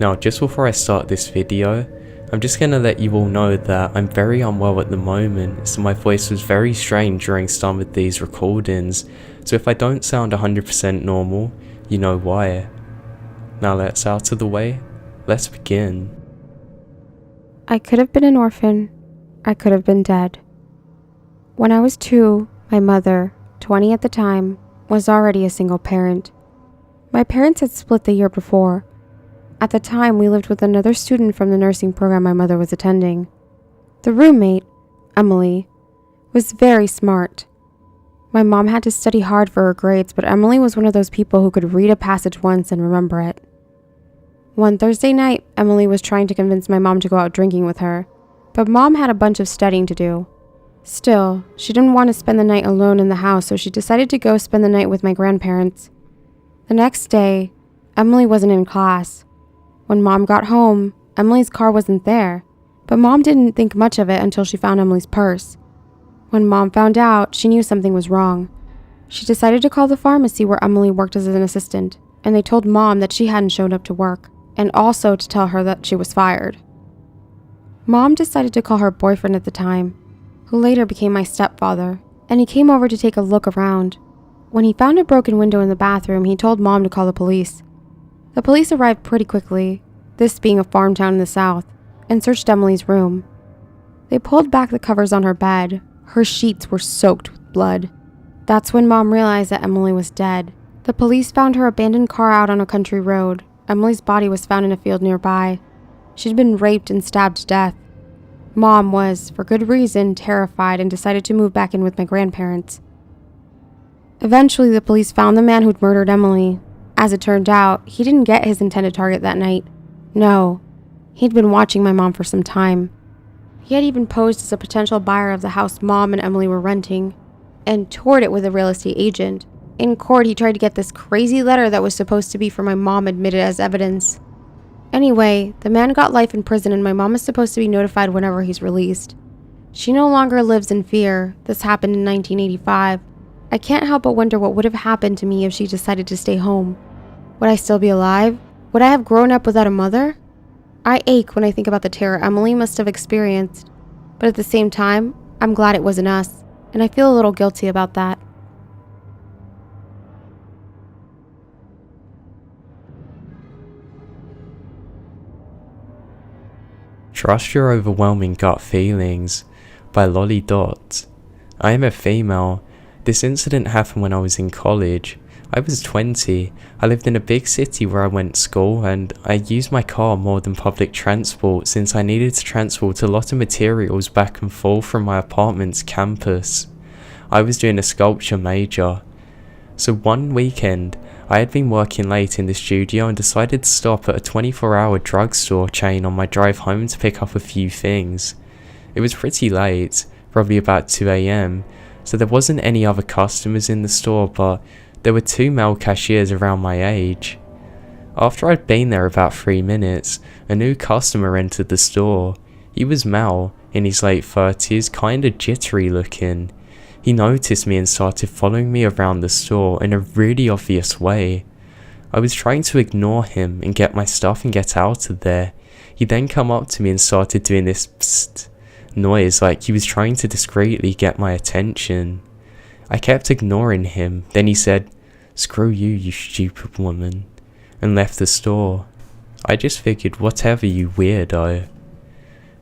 Now, just before I start this video, I'm just gonna let you all know that I'm very unwell at the moment, so my voice was very strained during some of these recordings, so if I don't sound 100% normal, you know why. Now that's out of the way, let's begin. I could have been an orphan. I could have been dead. When I was 2, my mother, 20 at the time, was already a single parent. My parents had split the year before. At the time, we lived with another student from the nursing program my mother was attending. The roommate, Emily, was very smart. My mom had to study hard for her grades, but Emily was one of those people who could read a passage once and remember it. One Thursday night, Emily was trying to convince my mom to go out drinking with her, but Mom had a bunch of studying to do. Still, she didn't want to spend the night alone in the house, so she decided to go spend the night with my grandparents. The next day, Emily wasn't in class. When Mom got home, Emily's car wasn't there, but Mom didn't think much of it until she found Emily's purse. When Mom found out, she knew something was wrong. She decided to call the pharmacy where Emily worked as an assistant, and they told Mom that she hadn't showed up to work, and also to tell her that she was fired. Mom decided to call her boyfriend at the time, who later became my stepfather, and he came over to take a look around. When he found a broken window in the bathroom, he told Mom to call the police. The police arrived pretty quickly, this being a farm town in the south, and searched Emily's room. They pulled back the covers on her bed. Her sheets were soaked with blood. That's when Mom realized that Emily was dead. The police found her abandoned car out on a country road. Emily's body was found in a field nearby. She'd been raped and stabbed to death. Mom was, for good reason, terrified and decided to move back in with my grandparents. Eventually, the police found the man who'd murdered Emily. As it turned out, he didn't get his intended target that night. No, he'd been watching my mom for some time. He had even posed as a potential buyer of the house Mom and Emily were renting, and toured it with a real estate agent. In court, he tried to get this crazy letter that was supposed to be for my mom admitted as evidence. Anyway, the man got life in prison and my mom is supposed to be notified whenever he's released. She no longer lives in fear. This happened in 1985. I can't help but wonder what would have happened to me if she decided to stay home. Would I still be alive? Would I have grown up without a mother? I ache when I think about the terror Emily must have experienced, but at the same time, I'm glad it wasn't us, and I feel a little guilty about that. Trust Your Overwhelming Gut Feelings by Lolly Dot. I am a female. This incident happened when I was in college. I was 20. I lived in a big city where I went to school, and I used my car more than public transport since I needed to transport a lot of materials back and forth from my apartment's campus. I was doing a sculpture major. So one weekend, I had been working late in the studio and decided to stop at a 24-hour drugstore chain on my drive home to pick up a few things. It was pretty late, probably about 2 AM, so there wasn't any other customers in the store, but there were 2 male cashiers around my age. After I'd been there about 3 minutes, a new customer entered the store. He was male, in his late 30s, kinda jittery looking. He noticed me and started following me around the store in a really obvious way. I was trying to ignore him and get my stuff and get out of there. He then come up to me and started doing this psst noise like he was trying to discreetly get my attention. I kept ignoring him. Then he said, "Screw you, you stupid woman," and left the store. I just figured, whatever, you weirdo.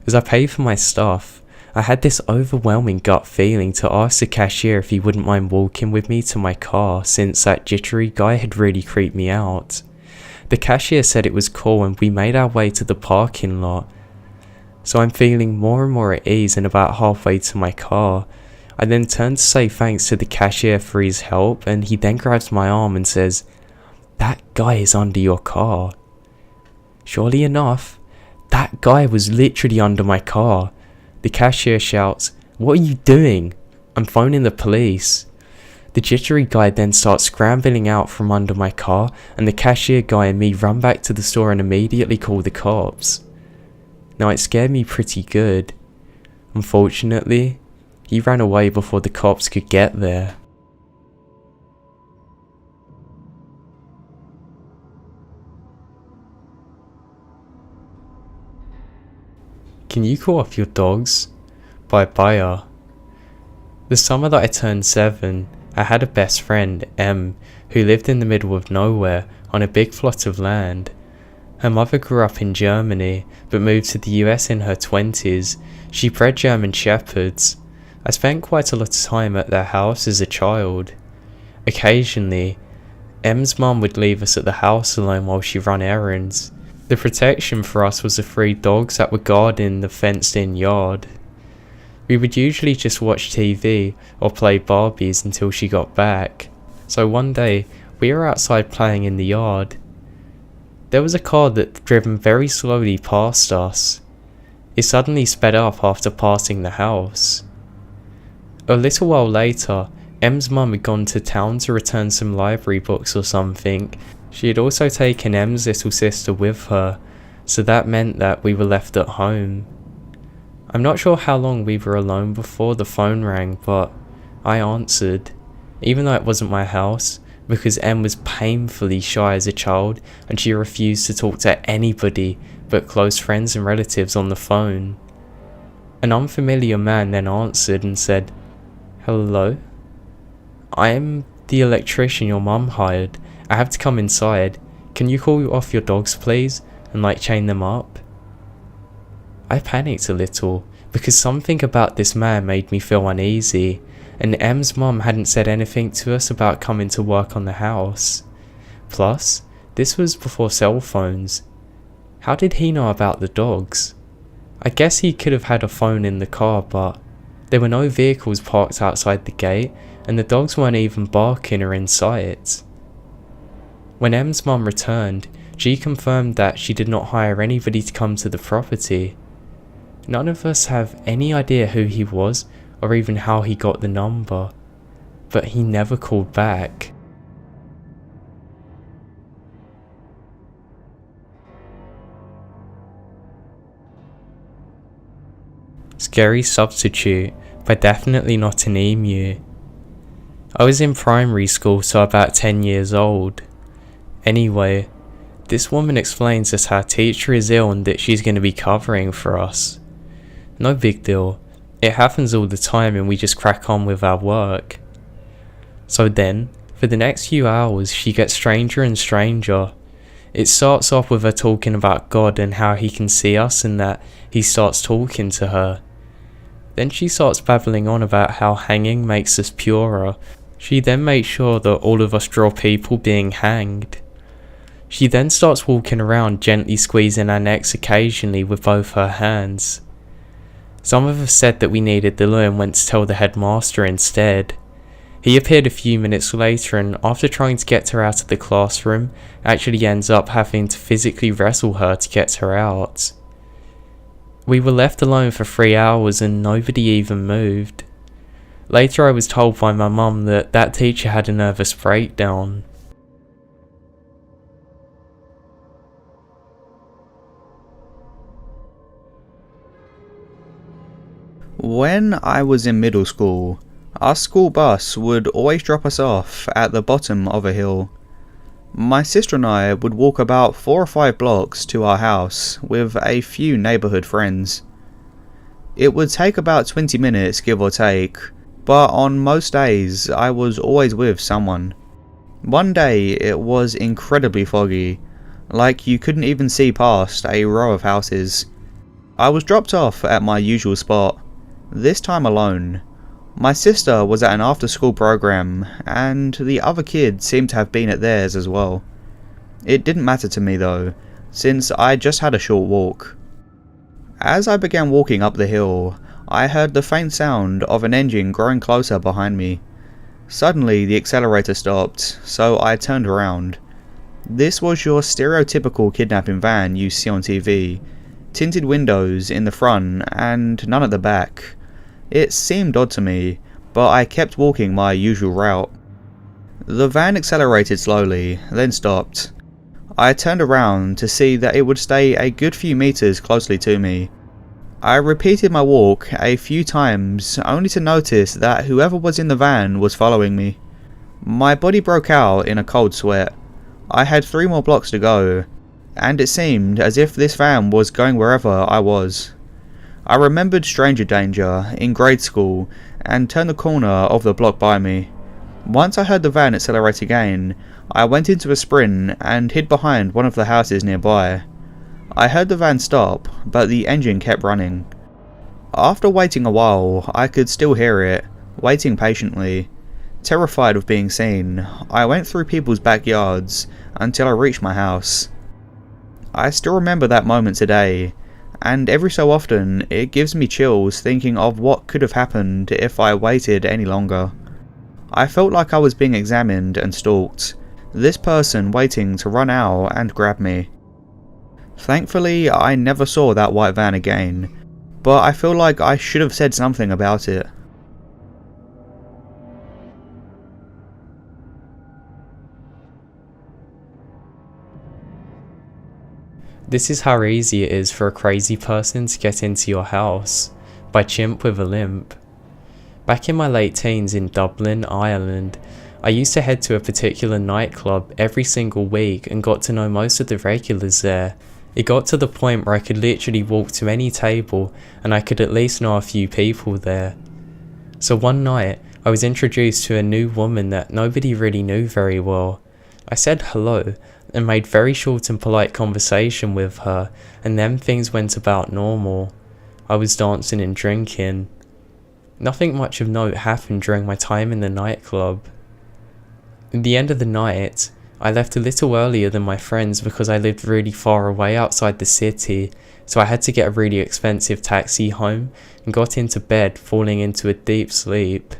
As I paid for my stuff, I had this overwhelming gut feeling to ask the cashier if he wouldn't mind walking with me to my car, since that jittery guy had really creeped me out. The cashier said it was cool and we made our way to the parking lot. So I'm feeling more and more at ease, and about halfway to my car, I then turned to say thanks to the cashier for his help, and he then grabs my arm and says, "That guy is under your car." Surely enough, that guy was literally under my car. The cashier shouts, "What are you doing? I'm phoning the police." The jittery guy then starts scrambling out from under my car, and the cashier guy and me run back to the store and immediately call the cops. Now it scared me pretty good. Unfortunately, he ran away before the cops could get there. Can you call off your dogs? By Bayer. The summer that I turned 7, I had a best friend, Em, who lived in the middle of nowhere on a big plot of land. Her mother grew up in Germany, but moved to the US in her 20s. She bred German Shepherds. I spent quite a lot of time at their house as a child. Occasionally, Em's mum would leave us at the house alone while she ran errands. The protection for us was the 3 dogs that were guarding the fenced-in yard. We would usually just watch TV or play Barbies until she got back. So one day, we were outside playing in the yard. There was a car that driven very slowly past us. It suddenly sped up after passing the house. A little while later, Em's mum had gone to town to return some library books or something. She had also taken Em's little sister with her, so that meant that we were left at home. I'm not sure how long we were alone before the phone rang, but I answered, even though it wasn't my house, because Em was painfully shy as a child and she refused to talk to anybody but close friends and relatives on the phone. An unfamiliar man then answered and said, "Hello? I am the electrician your mum hired. I have to come inside. Can you call off your dogs please and chain them up?" I panicked a little because something about this man made me feel uneasy, and Em's mum hadn't said anything to us about coming to work on the house. Plus, this was before cell phones. How did he know about the dogs? I guess he could have had a phone in the car, but there were no vehicles parked outside the gate, and the dogs weren't even barking or in sight. When Em's mum returned, she confirmed that she did not hire anybody to come to the property. None of us have any idea who he was or even how he got the number, but he never called back. Scary Substitute, but definitely not an emu. I was in primary school, so about 10 years old. Anyway, this woman explains that our teacher is ill and that she's going to be covering for us. No big deal, it happens all the time and we just crack on with our work. So then, for the next few hours she gets stranger and stranger. It starts off with her talking about God and how he can see us and that he starts talking to her. Then she starts babbling on about how hanging makes us purer. She then makes sure that all of us draw people being hanged. She then starts walking around gently squeezing our necks occasionally with both her hands. Some of us said that we needed the loo and went to tell the headmaster instead. He appeared a few minutes later and after trying to get her out of the classroom, actually ends up having to physically wrestle her to get her out. We were left alone for 3 hours and nobody even moved. Later I was told by my mum that that teacher had a nervous breakdown. When I was in middle school, our school bus would always drop us off at the bottom of a hill. My sister and I would walk about 4 or 5 blocks to our house with a few neighbourhood friends. It would take about 20 minutes give or take, but on most days I was always with someone. One day it was incredibly foggy, like you couldn't even see past a row of houses. I was dropped off at my usual spot, this time alone. My sister was at an after-school program, and the other kids seemed to have been at theirs as well. It didn't matter to me though, since I just had a short walk. As I began walking up the hill, I heard the faint sound of an engine growing closer behind me. Suddenly the accelerator stopped, so I turned around. This was your stereotypical kidnapping van you see on TV, tinted windows in the front and none at the back. It seemed odd to me, but I kept walking my usual route. The van accelerated slowly, then stopped. I turned around to see that it would stay a good few meters closely to me. I repeated my walk a few times, only to notice that whoever was in the van was following me. My body broke out in a cold sweat. I had 3 more blocks to go, and it seemed as if this van was going wherever I was. I remembered stranger danger in grade school and turned the corner of the block by me. Once I heard the van accelerate again, I went into a sprint and hid behind one of the houses nearby. I heard the van stop, but the engine kept running. After waiting a while, I could still hear it, waiting patiently. Terrified of being seen, I went through people's backyards until I reached my house. I still remember that moment today, and every so often it gives me chills thinking of what could have happened if I waited any longer. I felt like I was being examined and stalked, this person waiting to run out and grab me. Thankfully, I never saw that white van again, but I feel like I should have said something about it. This is how easy it is for a crazy person to get into your house, by chimp with a limp. Back in my late teens in Dublin, Ireland, I used to head to a particular nightclub every single week and got to know most of the regulars there. It got to the point where I could literally walk to any table and I could at least know a few people there. So one night, I was introduced to a new woman that nobody really knew very well. I said hello and made very short and polite conversation with her, and then things went about normal. I was dancing and drinking. Nothing much of note happened during my time in the nightclub. At the end of the night, I left a little earlier than my friends because I lived really far away outside the city, so I had to get a really expensive taxi home and got into bed, falling into a deep sleep.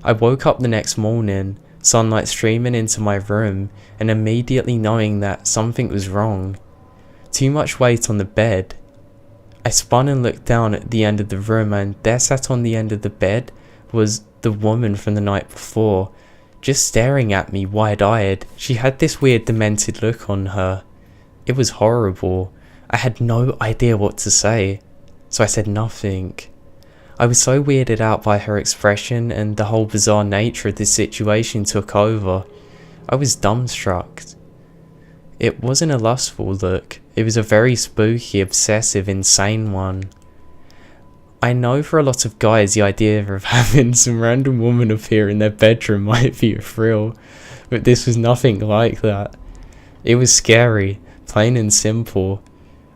I woke up the next morning, sunlight streaming into my room, and immediately knowing that something was wrong. Too much weight on the bed. I spun and looked down at the end of the room, and there sat on the end of the bed was the woman from the night before, just staring at me wide-eyed. She had this weird demented look on her. It was horrible. I had no idea what to say, so I said nothing. I was so weirded out by her expression, and the whole bizarre nature of this situation took over. I was dumbstruck. It wasn't a lustful look, it was a very spooky, obsessive, insane one. I know for a lot of guys the idea of having some random woman appear in their bedroom might be a thrill, but this was nothing like that. It was scary, plain and simple.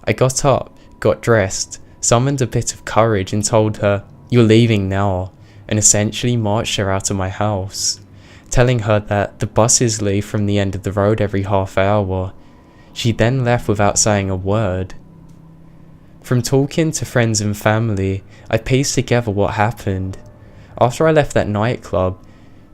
I got up, got dressed, summoned a bit of courage and told her, "You're leaving now," and essentially marched her out of my house, telling her that the buses leave from the end of the road every half hour. She then left without saying a word. From talking to friends and family, I pieced together what happened. After I left that nightclub,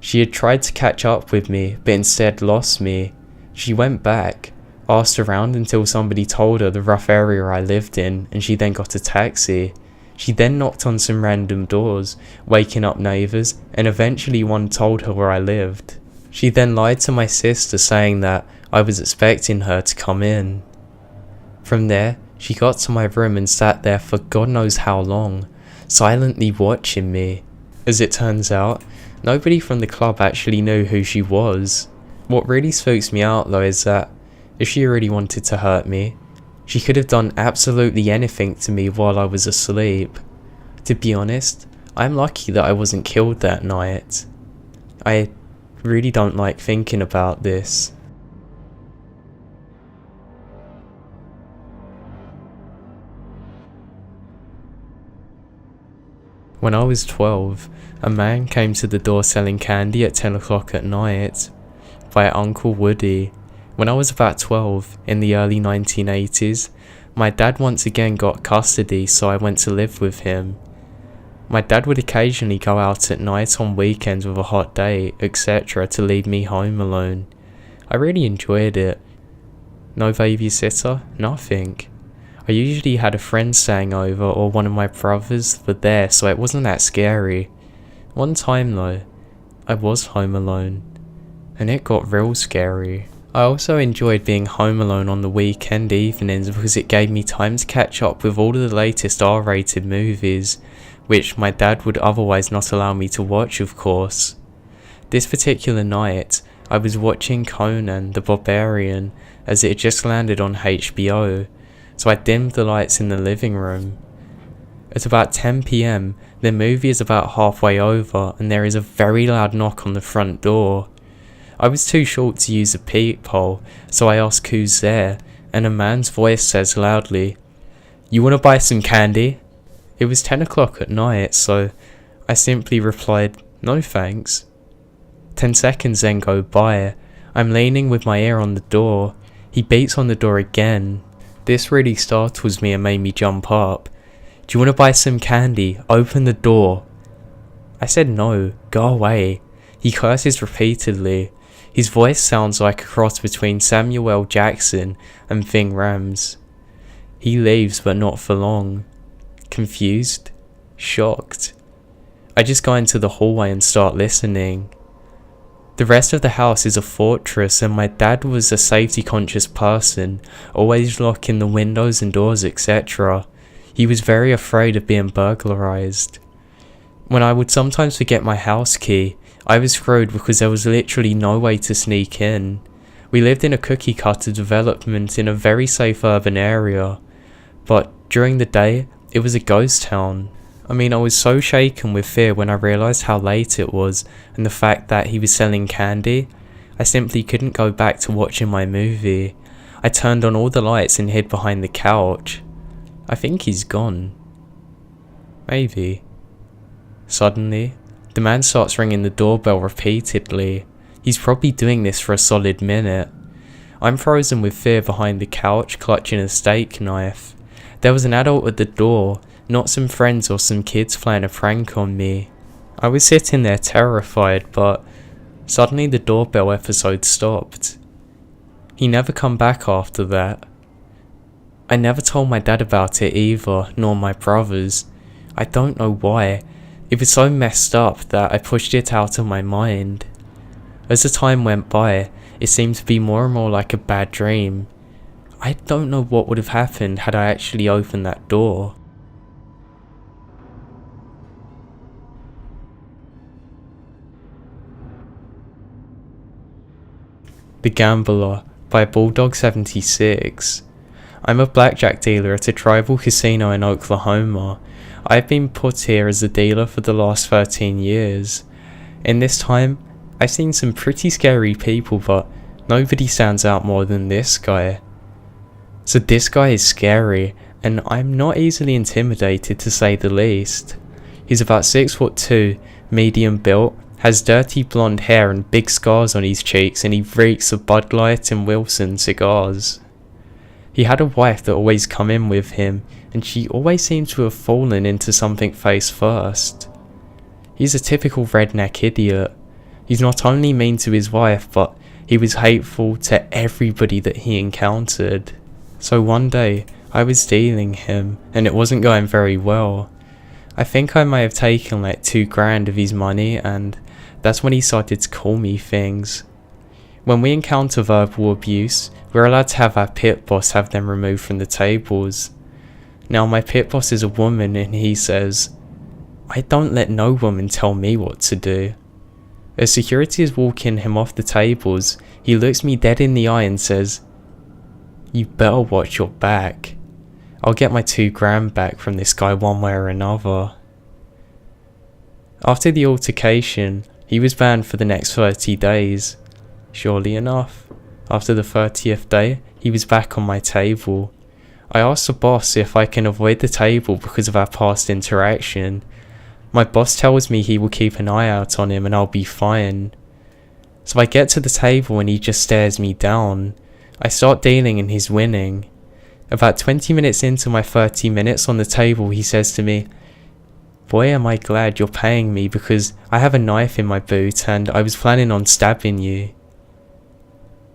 she had tried to catch up with me, but instead lost me. She went back, asked around until somebody told her the rough area I lived in, and she then got a taxi. She then knocked on some random doors, waking up neighbours, and eventually one told her where I lived. She then lied to my sister, saying that I was expecting her to come in. From there, she got to my room and sat there for God knows how long, silently watching me. As it turns out, nobody from the club actually knew who she was. What really spooks me out though is that, if she really wanted to hurt me, she could have done absolutely anything to me while I was asleep. To be honest, I'm lucky that I wasn't killed that night. I really don't like thinking about this. When I was 12, a man came to the door selling candy at 10 o'clock at night by Uncle Woody. When I was about 12, in the early 1980s, my dad once again got custody, so I went to live with him. My dad would occasionally go out at night on weekends with a hot date, etc. to leave me home alone. I really enjoyed it. No babysitter, nothing. I usually had a friend staying over or one of my brothers were there, so it wasn't that scary. One time though, I was home alone, and it got real scary. I also enjoyed being home alone on the weekend evenings because it gave me time to catch up with all of the latest R-rated movies, which my dad would otherwise not allow me to watch, of course. This particular night, I was watching Conan the Barbarian as it had just landed on HBO, so I dimmed the lights in the living room. At about 10 PM, the movie is about halfway over and there is a very loud knock on the front door. I was too short to use a peephole, so I ask who's there, and a man's voice says loudly, "You wanna buy some candy?" It was 10 o'clock at night, so I simply replied, "No thanks." 10 seconds then go by. I'm leaning with my ear on the door. He beats on the door again. This really startles me and made me jump up. "Do you want to buy some candy? Open the door." I said no, go away. He curses repeatedly. His voice sounds like a cross between Samuel L. Jackson and Ving Rhames. He leaves, but not for long. Confused? Shocked? I just go into the hallway and start listening. The rest of the house is a fortress, and my dad was a safety conscious person, always locking the windows and doors, etc. He was very afraid of being burglarized. When I would sometimes forget my house key, I was screwed because there was literally no way to sneak in. We lived in a cookie cutter development in a very safe urban area, but during the day, it was a ghost town. I mean, I was so shaken with fear when I realised how late it was and the fact that he was selling candy. I simply couldn't go back to watching my movie. I turned on all the lights and hid behind the couch. I think he's gone. Maybe. Suddenly, the man starts ringing the doorbell repeatedly. He's probably doing this for a solid minute. I'm frozen with fear behind the couch, clutching a steak knife. There was an adult at the door, not some friends or some kids playing a prank on me. I was sitting there terrified, but suddenly the doorbell episode stopped. He never come back after that. I never told my dad about it either, nor my brothers. I don't know why. It was so messed up that I pushed it out of my mind. As the time went by, it seemed to be more and more like a bad dream. I don't know what would have happened had I actually opened that door. The Gambler by Bulldog76. I'm a blackjack dealer at a tribal casino in Oklahoma. I've been put here as a dealer for the last 13 years. In this time, I've seen some pretty scary people, but nobody stands out more than this guy. So this guy is scary, and I'm not easily intimidated to say the least. He's about 6'2", medium built, has dirty blonde hair and big scars on his cheeks, and he reeks of Bud Light and Wilson cigars. He had a wife that always come in with him, and she always seemed to have fallen into something face first. He's a typical redneck idiot. He's not only mean to his wife, but he was hateful to everybody that he encountered. So one day, I was dealing him, and it wasn't going very well. I think I may have taken like $2,000 of his money, and that's when he started to call me things. When we encounter verbal abuse, we're allowed to have our pit boss have them removed from the tables. Now my pit boss is a woman, and he says, "I don't let no woman tell me what to do." As security is walking him off the tables, he looks me dead in the eye and says, "You better watch your back. I'll get my $2,000 back from this guy one way or another." After the altercation, he was banned for the next 30 days. Surely enough, after the 30th day, he was back on my table. I asked the boss if I can avoid the table because of our past interaction. My boss tells me he will keep an eye out on him and I'll be fine. So I get to the table and he just stares me down. I start dealing and he's winning. About 20 minutes into my 30 minutes on the table, he says to me, "Boy, am I glad you're paying me because I have a knife in my boot and I was planning on stabbing you."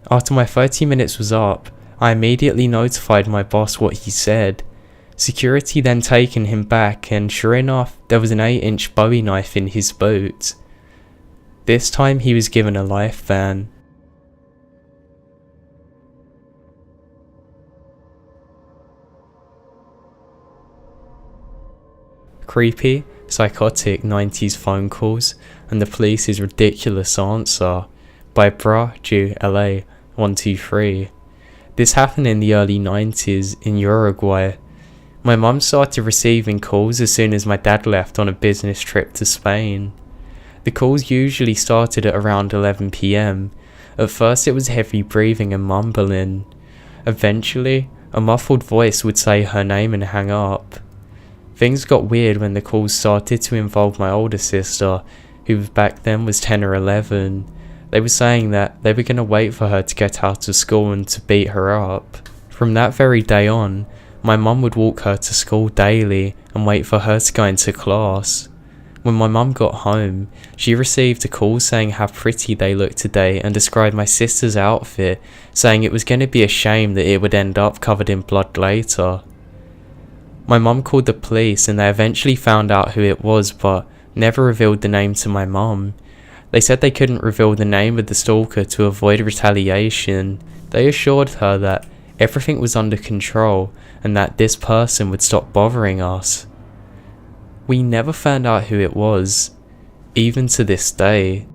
After my 30 minutes was up, I immediately notified my boss what he said. Security then taken him back, and sure enough, there was an 8-inch Bowie knife in his boot. This time he was given a life ban. Creepy, psychotic 90s phone calls and the police's ridiculous answer by Braju LA 123. This happened in the early 90s in Uruguay. My mum started receiving calls as soon as my dad left on a business trip to Spain. The calls usually started at around 11 PM. At first it was heavy breathing and mumbling. Eventually, a muffled voice would say her name and hang up. Things got weird when the calls started to involve my older sister, who back then was 10 or 11. They were saying that they were going to wait for her to get out of school and to beat her up. From that very day on, my mum would walk her to school daily and wait for her to go into class. When my mum got home, she received a call saying how pretty they looked today and described my sister's outfit, saying it was going to be a shame that it would end up covered in blood later. My mum called the police and they eventually found out who it was, but never revealed the name to my mum. They said they couldn't reveal the name of the stalker to avoid retaliation. They assured her that everything was under control and that this person would stop bothering us. We never found out who it was, even to this day.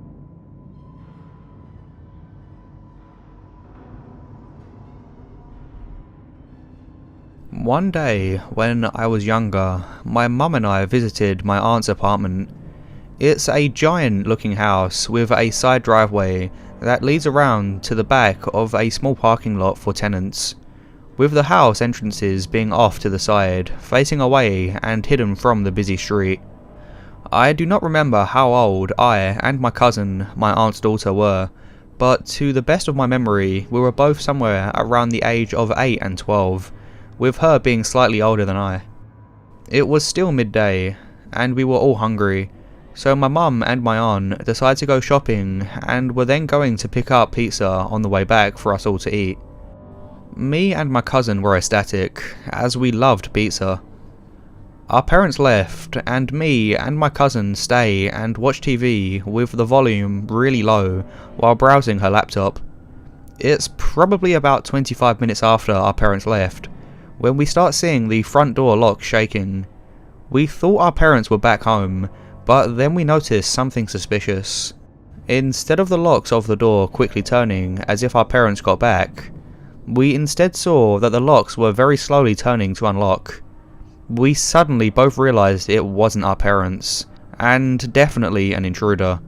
One day, when I was younger, my mum and I visited my aunt's apartment. It's a giant looking house with a side driveway that leads around to the back of a small parking lot for tenants, with the house entrances being off to the side, facing away and hidden from the busy street. I do not remember how old I and my cousin, my aunt's daughter, were, but to the best of my memory, we were both somewhere around the age of 8 and 12, with her being slightly older than I. It was still midday, and we were all hungry, so my mum and my aunt decided to go shopping and were then going to pick up pizza on the way back for us all to eat. Me and my cousin were ecstatic, as we loved pizza. Our parents left, and me and my cousin stay and watch TV with the volume really low while browsing her laptop. It's probably about 25 minutes after our parents left when we start seeing the front door lock shaking. We thought our parents were back home, but then we noticed something suspicious. Instead of the locks of the door quickly turning as if our parents got back, we instead saw that the locks were very slowly turning to unlock. We suddenly both realised it wasn't our parents, and definitely an intruder.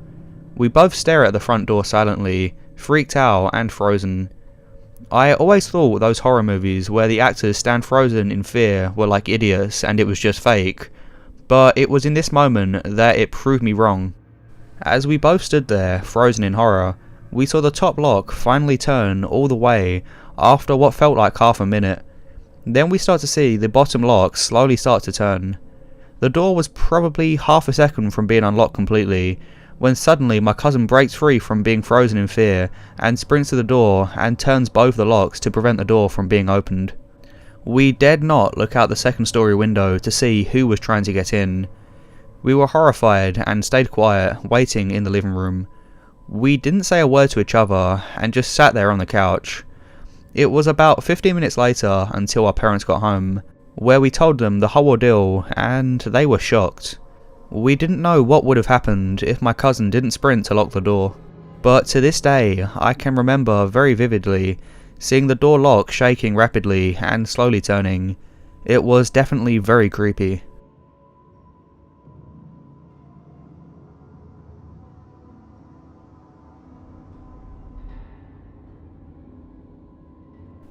We both stare at the front door silently, freaked out and frozen. I always thought those horror movies where the actors stand frozen in fear were like idiots and it was just fake, but it was in this moment that it proved me wrong. As we both stood there, frozen in horror, we saw the top lock finally turn all the way after what felt like half a minute. Then we start to see the bottom lock slowly start to turn. The door was probably half a second from being unlocked completely, when suddenly my cousin breaks free from being frozen in fear and sprints to the door and turns both the locks to prevent the door from being opened. We dared not look out the second story window to see who was trying to get in. We were horrified and stayed quiet, waiting in the living room. We didn't say a word to each other and just sat there on the couch. It was about 15 minutes later until our parents got home, where we told them the whole ordeal and they were shocked. We didn't know what would have happened if my cousin didn't sprint to lock the door, but to this day I can remember very vividly seeing the door lock shaking rapidly and slowly turning. It was definitely very creepy.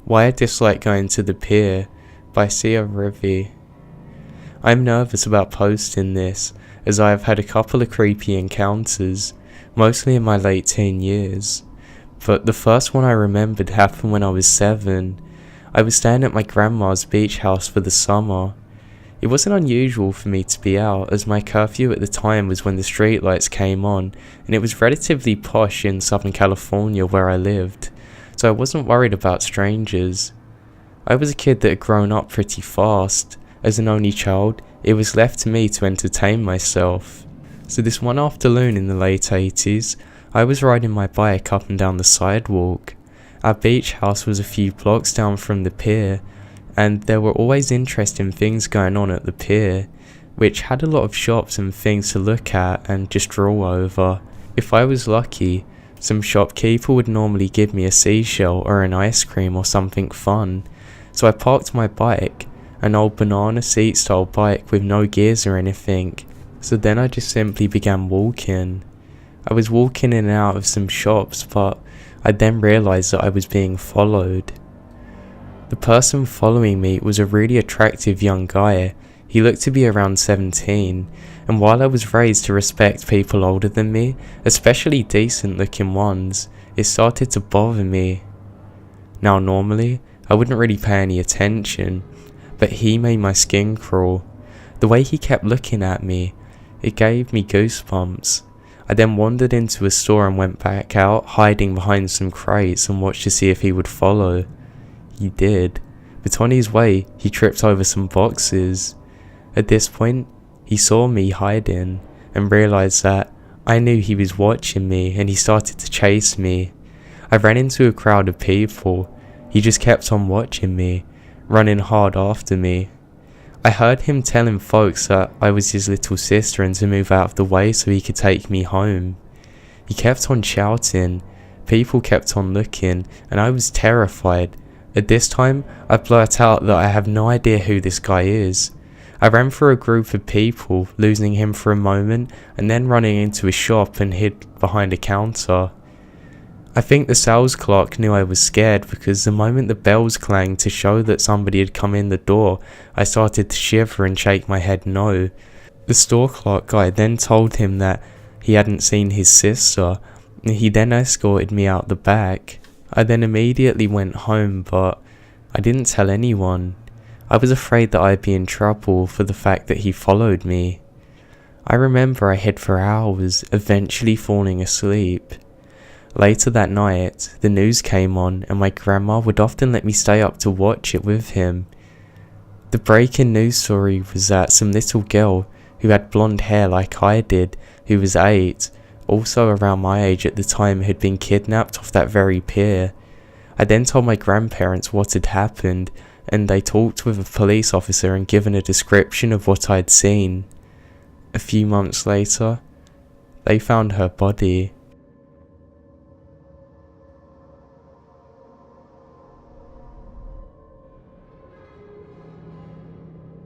Why I Dislike Going to the Pier by Sia Rivi. I'm nervous about posting this, as I have had a couple of creepy encounters, mostly in my late teen years. But the first one I remembered happened when I was 7. I was staying at my grandma's beach house for the summer. It wasn't unusual for me to be out, as my curfew at the time was when the streetlights came on, and it was relatively posh in Southern California where I lived, so I wasn't worried about strangers. I was a kid that had grown up pretty fast. As an only child, it was left to me to entertain myself. So this one afternoon in the late 80s, I was riding my bike up and down the sidewalk. Our beach house was a few blocks down from the pier, and there were always interesting things going on at the pier, which had a lot of shops and things to look at and just drool over. If I was lucky, some shopkeeper would normally give me a seashell or an ice cream or something fun. So I parked my bike an old banana seat style bike with no gears or anything. So then I just simply began walking. I was walking in and out of some shops, but I then realised that I was being followed. The person following me was a really attractive young guy. He looked to be around 17, and while I was raised to respect people older than me, especially decent looking ones, it started to bother me. Now normally, I wouldn't really pay any attention, but he made my skin crawl. The way he kept looking at me, it gave me goosebumps. I then wandered into a store and went back out, hiding behind some crates and watched to see if he would follow. He did, but on his way, he tripped over some boxes. At this point, he saw me hiding and realised that I knew he was watching me, and he started to chase me. I ran into a crowd of people. He just kept on watching me, running hard after me. I heard him telling folks that I was his little sister and to move out of the way so he could take me home. He kept on shouting, people kept on looking, and I was terrified. At this time, I blurt out that I have no idea who this guy is. I ran through a group of people, losing him for a moment, and then running into a shop and hid behind a counter. I think the sales clerk knew I was scared, because the moment the bells clanged to show that somebody had come in the door, I started to shiver and shake my head no. The store clerk guy then told him that he hadn't seen his sister, and he then escorted me out the back. I then immediately went home, but I didn't tell anyone. I was afraid that I'd be in trouble for the fact that he followed me. I remember I hid for hours, eventually falling asleep. Later that night, the news came on, and my grandma would often let me stay up to watch it with him. The breaking news story was that some little girl who had blonde hair like I did, who was 8, also around my age at the time, had been kidnapped off that very pier. I then told my grandparents what had happened, and they talked with a police officer and given a description of what I'd seen. A few months later, they found her body.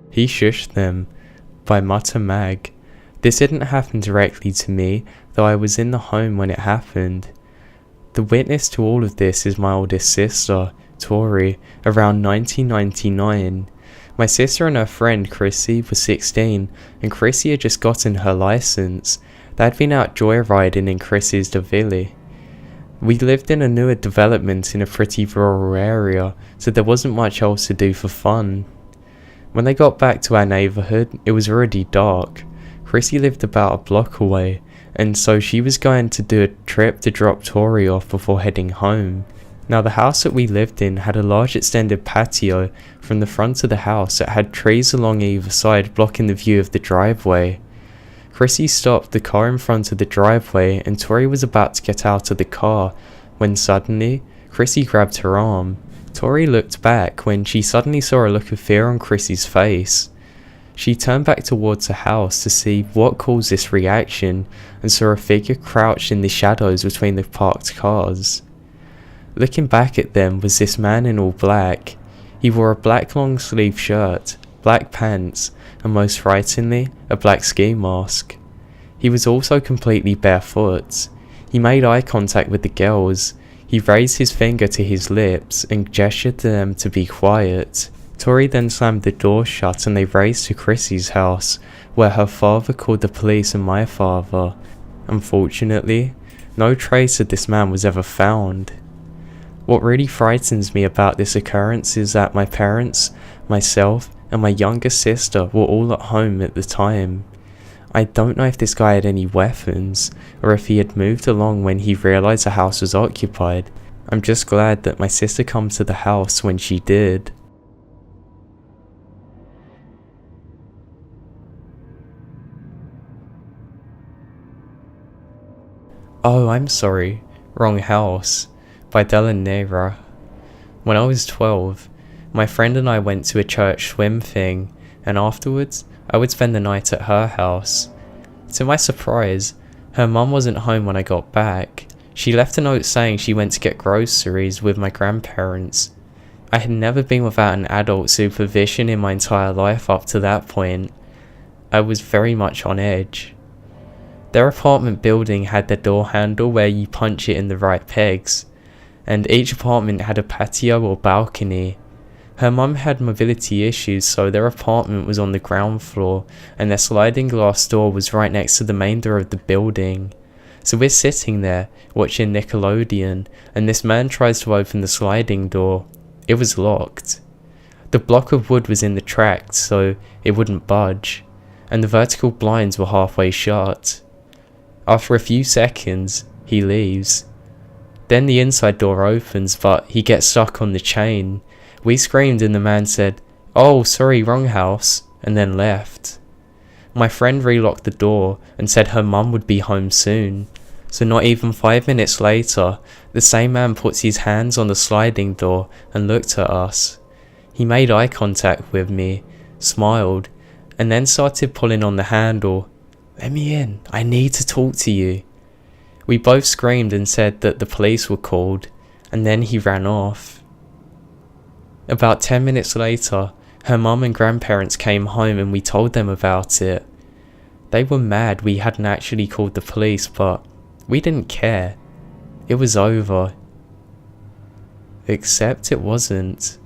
He Shushed Them by Mutter Mag. This didn't happen directly to me, though I was in the home when it happened. The witness to all of this is my oldest sister, Tori, around 1999. My sister and her friend Chrissy were 16, and Chrissy had just gotten her license. They'd been out joyriding in Chrissy's Davili. We lived in a newer development in a pretty rural area, so there wasn't much else to do for fun. When they got back to our neighbourhood, it was already dark. Chrissy lived about a block away, and so she was going to do a trip to drop Tori off before heading home. Now, the house that we lived in had a large extended patio from the front of the house that had trees along either side blocking the view of the driveway. Chrissy stopped the car in front of the driveway, and Tori was about to get out of the car when suddenly Chrissy grabbed her arm. Tori looked back when she suddenly saw a look of fear on Chrissy's face. She turned back towards the house to see what caused this reaction and saw a figure crouched in the shadows between the parked cars. Looking back at them was this man in all black. He wore a black long sleeve shirt, black pants, and most frighteningly, a black ski mask. He was also completely barefoot. He made eye contact with the girls. He raised his finger to his lips and gestured to them to be quiet. Tori then slammed the door shut and they raced to Chrissy's house, where her father called the police and my father. Unfortunately, no trace of this man was ever found. What really frightens me about this occurrence is that my parents, myself, and my younger sister were all at home at the time. I don't know if this guy had any weapons, or if he had moved along when he realised the house was occupied. I'm just glad that my sister came to the house when she did. Oh, I'm sorry, wrong house, by Delanera. When I was 12, my friend and I went to a church swim thing, and afterwards, I would spend the night at her house. To my surprise, her mum wasn't home when I got back. She left a note saying she went to get groceries with my grandparents. I had never been without an adult supervision in my entire life up to that point. I was very much on edge. Their apartment building had the door handle where you punch it in the right pegs, and each apartment had a patio or balcony. Her mum had mobility issues, so their apartment was on the ground floor, and their sliding glass door was right next to the main door of the building. So we're sitting there, watching Nickelodeon, and this man tries to open the sliding door. It was locked. The block of wood was in the tracks, so it wouldn't budge, and the vertical blinds were halfway shut. After a few seconds, he leaves. Then the inside door opens, but he gets stuck on the chain. We screamed and the man said, "Oh, sorry, wrong house," and then left. My friend relocked the door and said her mum would be home soon. So not even 5 minutes later, the same man puts his hands on the sliding door and looked at us. He made eye contact with me, smiled, and then started pulling on the handle. "Let me in, I need to talk to you." We both screamed and said that the police were called, and then he ran off. About 10 minutes later, her mum and grandparents came home and we told them about it. They were mad we hadn't actually called the police, but we didn't care. It was over. Except it wasn't.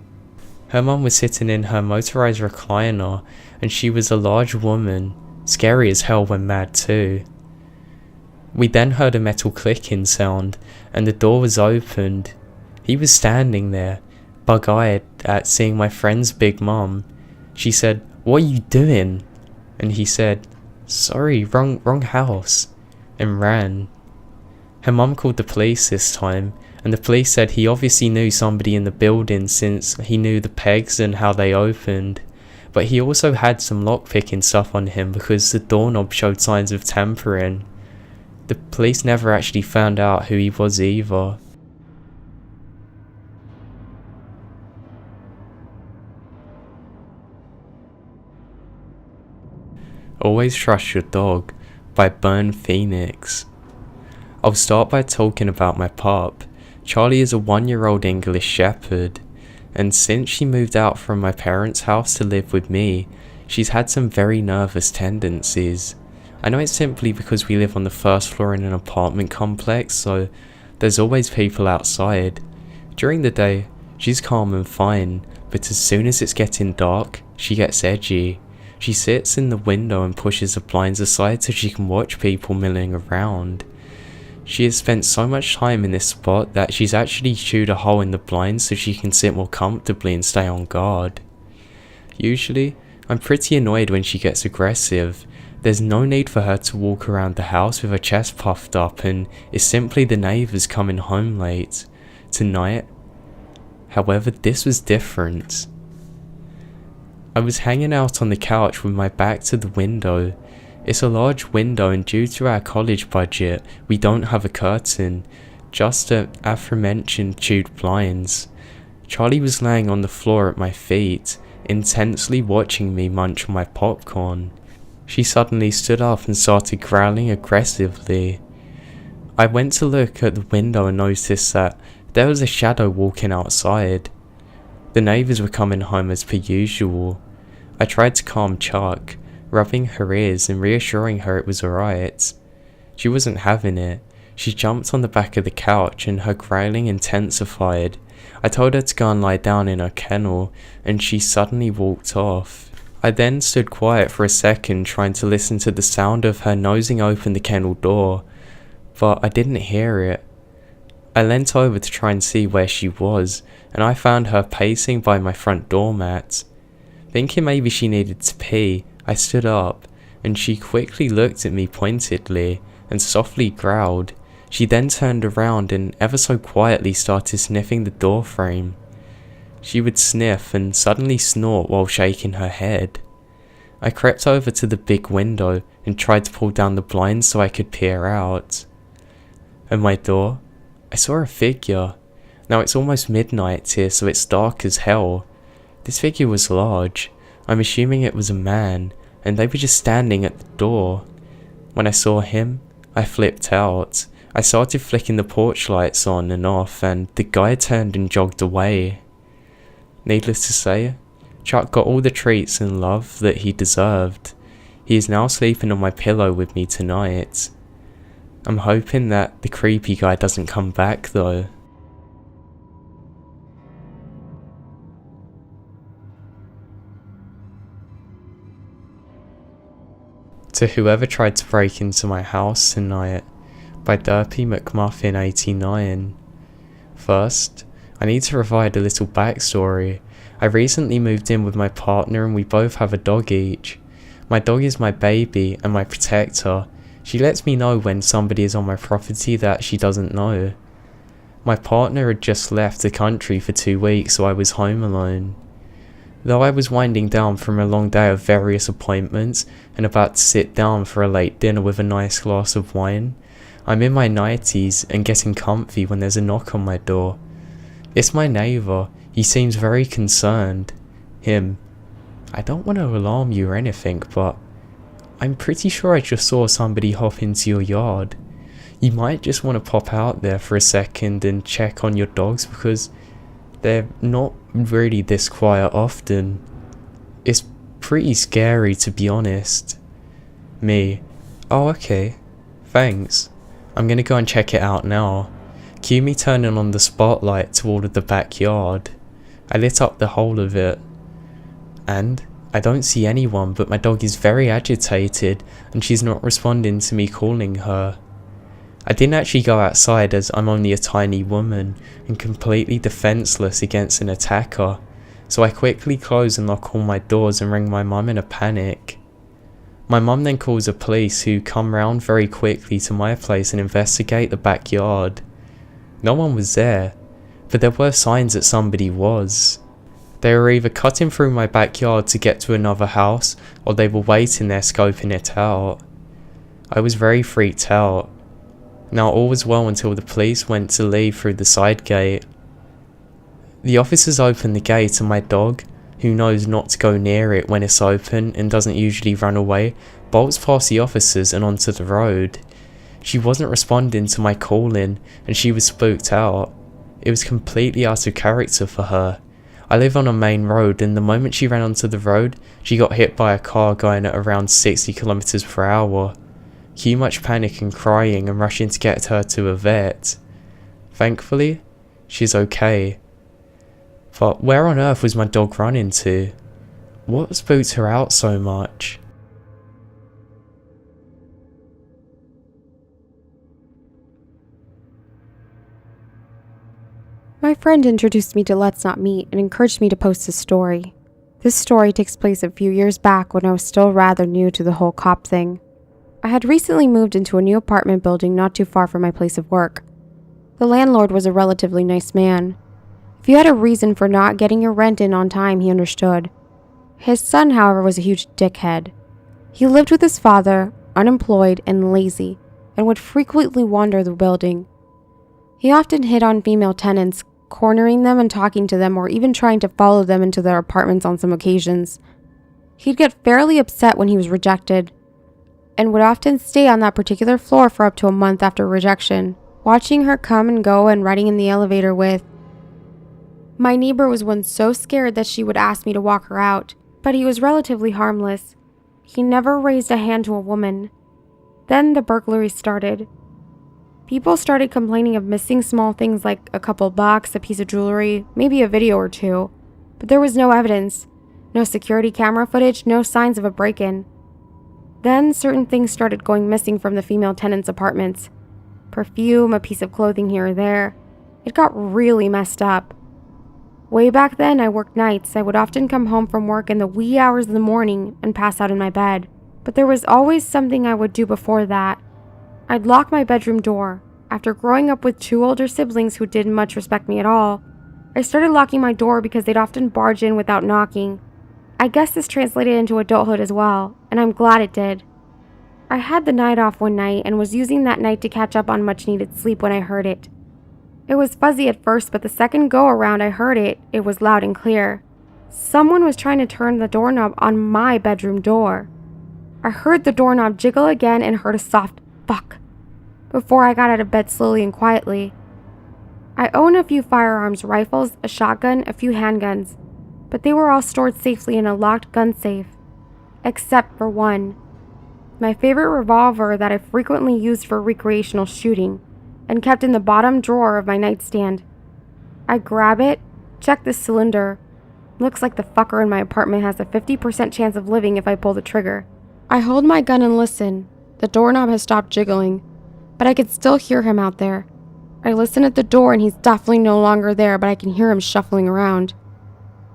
Her mum was sitting in her motorized recliner, and she was a large woman, scary as hell when mad too. We then heard a metal clicking sound, and the door was opened. He was standing there, bug-eyed at seeing my friend's big mum. She said, "What are you doing?" And he said, "Sorry, wrong house," and ran. Her mum called the police this time, and the police said he obviously knew somebody in the building since he knew the pegs and how they opened, but he also had some lockpicking stuff on him because the doorknob showed signs of tampering. The police never actually found out who he was either. Always Trust Your Dog by Burn Phoenix. I'll start by talking about my pup. Charlie is a 1-year-old English Shepherd, and since she moved out from my parents' house to live with me, she's had some very nervous tendencies. I know it's simply because we live on the first floor in an apartment complex, so there's always people outside. During the day, she's calm and fine, but as soon as it's getting dark, she gets edgy. She sits in the window and pushes the blinds aside so she can watch people milling around. She has spent so much time in this spot that she's actually chewed a hole in the blinds so she can sit more comfortably and stay on guard. Usually, I'm pretty annoyed when she gets aggressive. There's no need for her to walk around the house with her chest puffed up, and it's simply the neighbours coming home late. Tonight, however, this was different. I was hanging out on the couch with my back to the window. It's a large window, and due to our college budget, we don't have a curtain, just the aforementioned chewed blinds. Charlie was laying on the floor at my feet, intensely watching me munch on my popcorn. She suddenly stood up and started growling aggressively. I went to look at the window and noticed that there was a shadow walking outside. The neighbours were coming home as per usual. I tried to calm Chuck, rubbing her ears and reassuring her it was alright. She wasn't having it. She jumped on the back of the couch and her growling intensified. I told her to go and lie down in her kennel, and she suddenly walked off. I then stood quiet for a second trying to listen to the sound of her nosing open the kennel door, but I didn't hear it. I leant over to try and see where she was, and I found her pacing by my front doormat. Thinking maybe she needed to pee, I stood up, and she quickly looked at me pointedly and softly growled. She then turned around and ever so quietly started sniffing the door frame. She would sniff and suddenly snort while shaking her head. I crept over to the big window and tried to pull down the blinds so I could peer out. At my door, I saw a figure. Now it's almost midnight here, so it's dark as hell. This figure was large. I'm assuming it was a man, and they were just standing at the door. When I saw him, I flipped out. I started flicking the porch lights on and off, and the guy turned and jogged away. Needless to say, Chuck got all the treats and love that he deserved. He is now sleeping on my pillow with me tonight. I'm hoping that the creepy guy doesn't come back though. To whoever tried to break into my house tonight, by Derpy McMuffin 89. First, I need to provide a little backstory. I recently moved in with my partner and we both have a dog each. My dog is my baby and my protector. She lets me know when somebody is on my property that she doesn't know. My partner had just left the country for 2 weeks, so I was home alone. Though I was winding down from a long day of various appointments and about to sit down for a late dinner with a nice glass of wine, I'm in my nighties and getting comfy when there's a knock on my door. It's my neighbour. He seems very concerned. Him. I don't want to alarm you or anything, but I'm pretty sure I just saw somebody hop into your yard. You might just want to pop out there for a second and check on your dogs because they're not really this quiet often. It's pretty scary, to be honest. Me. Oh, okay. Thanks. I'm gonna go and check it out now. Cue me turning on the spotlight toward the backyard. I lit up the whole of it. And I don't see anyone, but my dog is very agitated and she's not responding to me calling her. I didn't actually go outside as I'm only a tiny woman and completely defenseless against an attacker, so I quickly close and lock all my doors and ring my mum in a panic. My mum then calls the police who come round very quickly to my place and investigate the backyard. No one was there, but there were signs that somebody was. They were either cutting through my backyard to get to another house or they were waiting there scoping it out. I was very freaked out. Now all was well until the police went to leave through the side gate. The officers opened the gate and my dog, who knows not to go near it when it's open and doesn't usually run away, bolts past the officers and onto the road. She wasn't responding to my calling and she was spooked out. It was completely out of character for her. I live on a main road and the moment she ran onto the road, she got hit by a car going at around 60 kilometers per hour. Cue much panic and crying and rushing to get her to a vet. Thankfully, she's okay. But where on earth was my dog running to? What spooked her out so much? My friend introduced me to Let's Not Meet and encouraged me to post this story. This story takes place a few years back when I was still rather new to the whole cop thing. I had recently moved into a new apartment building not too far from my place of work. The landlord was a relatively nice man. If you had a reason for not getting your rent in on time, he understood. His son, however, was a huge dickhead. He lived with his father, unemployed and lazy, and would frequently wander the building. He often hit on female tenants, cornering them and talking to them or even trying to follow them into their apartments on some occasions. He'd get fairly upset when he was rejected, and would often stay on that particular floor for up to a month after rejection, watching her come and go and riding in the elevator with. My neighbor was once so scared that she would ask me to walk her out, but he was relatively harmless. He never raised a hand to a woman. Then the burglary started. People started complaining of missing small things like a couple bucks, a piece of jewelry, maybe a video or two, but there was no evidence, no security camera footage, no signs of a break-in. Then certain things started going missing from the female tenants' apartments. Perfume, a piece of clothing here or there. It got really messed up. Way back then, I worked nights. I would often come home from work in the wee hours of the morning and pass out in my bed. But there was always something I would do before that. I'd lock my bedroom door. After growing up with 2 older siblings who didn't much respect me at all, I started locking my door because they'd often barge in without knocking. I guess this translated into adulthood as well, and I'm glad it did. I had the night off one night and was using that night to catch up on much needed sleep when I heard it. It was fuzzy at first, but the second go around I heard it, it was loud and clear. Someone was trying to turn the doorknob on my bedroom door. I heard the doorknob jiggle again and heard a soft fuck before I got out of bed slowly and quietly. I own a few firearms, rifles, a shotgun, a few handguns. but they were all stored safely in a locked gun safe, except for one. My favorite revolver that I frequently used for recreational shooting and kept in the bottom drawer of my nightstand. I grab it, check the cylinder. Looks like the fucker in my apartment has a 50% chance of living if I pull the trigger. I hold my gun and listen. The doorknob has stopped jiggling, but I could still hear him out there. I listen at the door and he's definitely no longer there, but I can hear him shuffling around.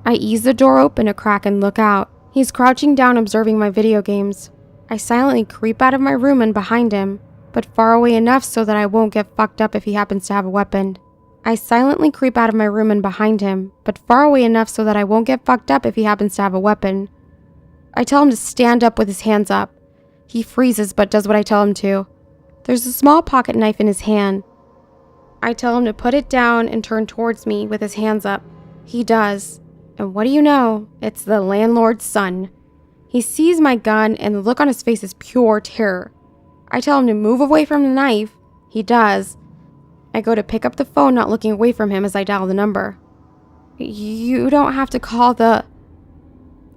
I ease the door open a crack and look out. He's crouching down observing my video games. I silently creep out of my room and behind him, but far away enough so that I won't get fucked up if he happens to have a weapon. I silently creep out of my room and behind him, but far away enough so that I won't get fucked up if he happens to have a weapon. I tell him to stand up with his hands up. He freezes but does what I tell him to. There's a small pocket knife in his hand. I tell him to put it down and turn towards me with his hands up. He does. And what do you know? It's the landlord's son. He sees my gun and the look on his face is pure terror. I tell him to move away from the knife. He does. I go to pick up the phone, not looking away from him as I dial the number. You don't have to call the...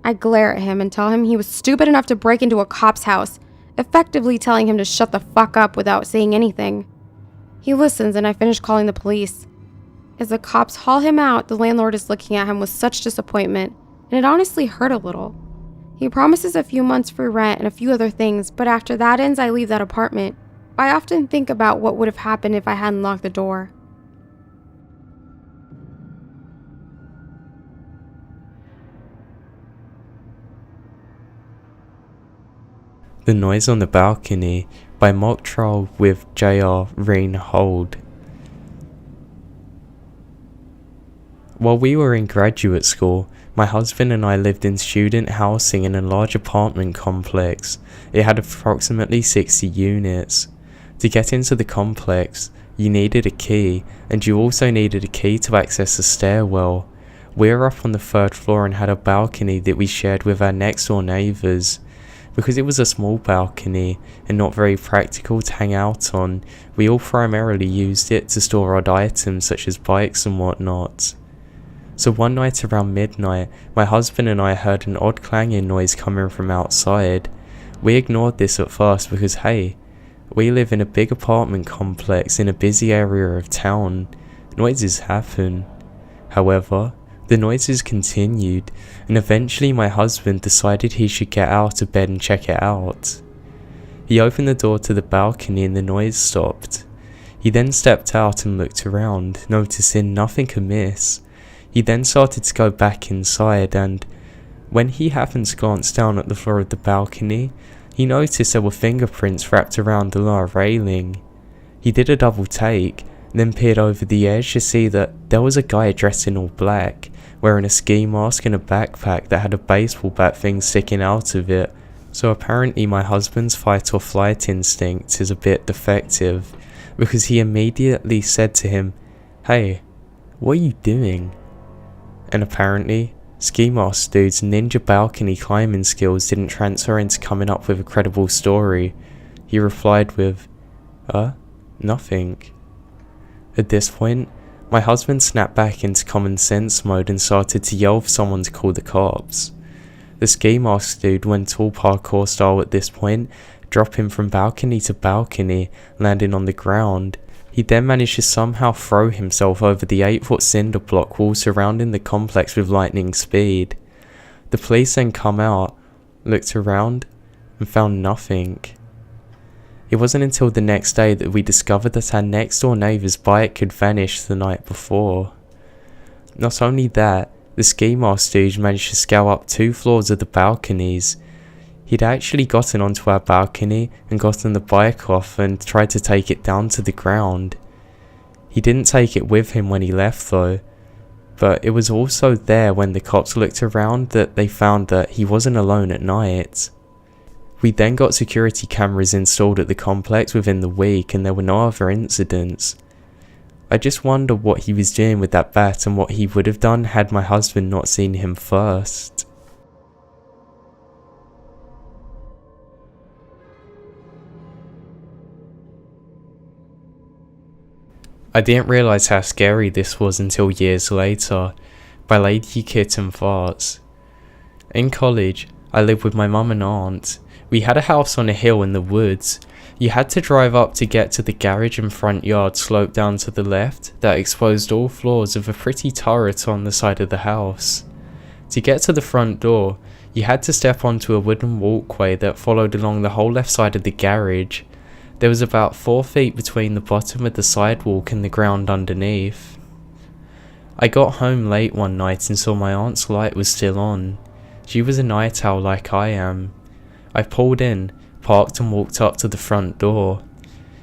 I glare at him and tell him he was stupid enough to break into a cop's house, effectively telling him to shut the fuck up without saying anything. He listens and I finish calling the police. As the cops haul him out, the landlord is looking at him with such disappointment, and it honestly hurt a little. He promises a few months free rent and a few other things, but after that ends, I leave that apartment. I often think about what would have happened if I hadn't locked the door. The Noise on the Balcony by Mock Trial with J.R. Reinhold. While we were in graduate school, my husband and I lived in student housing in a large apartment complex. It had approximately 60 units. To get into the complex, you needed a key, and you also needed a key to access the stairwell. We were up on the 3rd floor and had a balcony that we shared with our next door neighbours. Because it was a small balcony and not very practical to hang out on, we all primarily used it to store odd items such as bikes and whatnot. So one night around midnight, my husband and I heard an odd clanging noise coming from outside. We ignored this at first because hey, we live in a big apartment complex in a busy area of town. Noises happen. However, the noises continued, and eventually my husband decided he should get out of bed and check it out. He opened the door to the balcony and the noise stopped. He then stepped out and looked around, noticing nothing amiss. He then started to go back inside, and when he happened to glance down at the floor of the balcony, he noticed there were fingerprints wrapped around the lower railing. He did a double take, then peered over the edge to see that there was a guy dressed in all black, wearing a ski mask and a backpack that had a baseball bat thing sticking out of it. So apparently my husband's fight or flight instinct is a bit defective, because he immediately said to him, "Hey, what are you doing?" And apparently, Ski Mask Dude's ninja balcony climbing skills didn't transfer into coming up with a credible story. He replied with, nothing. At this point, my husband snapped back into common sense mode and started to yell for someone to call the cops. The Ski Mask Dude went all parkour style at this point, dropping from balcony to balcony, landing on the ground. He then managed to somehow throw himself over the 8-foot cinder block wall surrounding the complex with lightning speed. The police then come out, looked around, and found nothing. It wasn't until the next day that we discovered that our next door neighbour's bike had vanished the night before. Not only that, the ski mask dude managed to scale up 2 floors of the balconies. He'd actually gotten onto our balcony and gotten the bike off and tried to take it down to the ground. He didn't take it with him when he left though, but it was also there when the cops looked around that they found that he wasn't alone at night. We then got security cameras installed at the complex within the week and there were no other incidents. I just wonder what he was doing with that bat and what he would have done had my husband not seen him first. I didn't realise how scary this was until years later, by Lady Kitten Farts. In college, I lived with my mum and aunt. We had a house on a hill in the woods. You had to drive up to get to the garage and front yard sloped down to the left that exposed all floors of a pretty turret on the side of the house. To get to the front door, you had to step onto a wooden walkway that followed along the whole left side of the garage. There was about 4 feet between the bottom of the sidewalk and the ground underneath. I got home late one night and saw my aunt's light was still on. She was a night owl like I am. I pulled in, parked and walked up to the front door.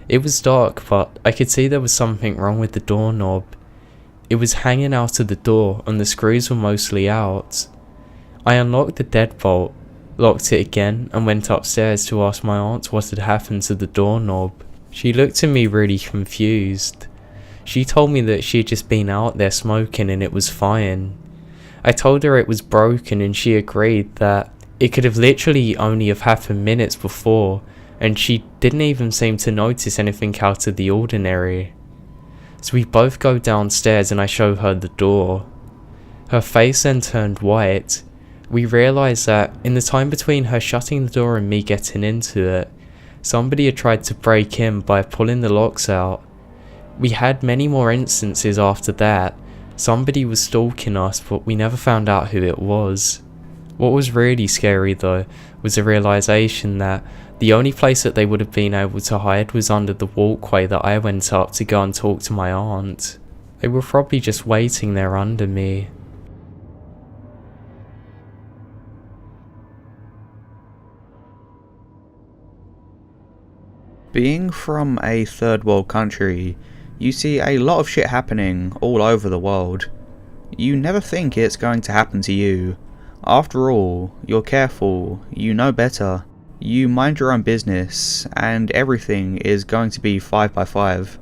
It was dark, but I could see there was something wrong with the doorknob. It was hanging out of the door and the screws were mostly out. I unlocked the deadbolt, locked it again and went upstairs to ask my aunt what had happened to the doorknob. She looked at me really confused. She told me that she had just been out there smoking and it was fine. I told her it was broken and she agreed that it could have literally only have happened minutes before, and she didn't even seem to notice anything out of the ordinary. So we both go downstairs and I show her the door. Her face then turned white. We realised that in the time between her shutting the door and me getting into it, somebody had tried to break in by pulling the locks out. We had many more instances after that. Somebody was stalking us, but we never found out who it was. What was really scary though was the realisation that the only place that they would have been able to hide was under the walkway that I went up to go and talk to my aunt. They were probably just waiting there under me. Being from a third world country, you see a lot of shit happening all over the world. You never think it's going to happen to you. After all, you're careful, you know better, you mind your own business, and everything is going to be 5 by 5.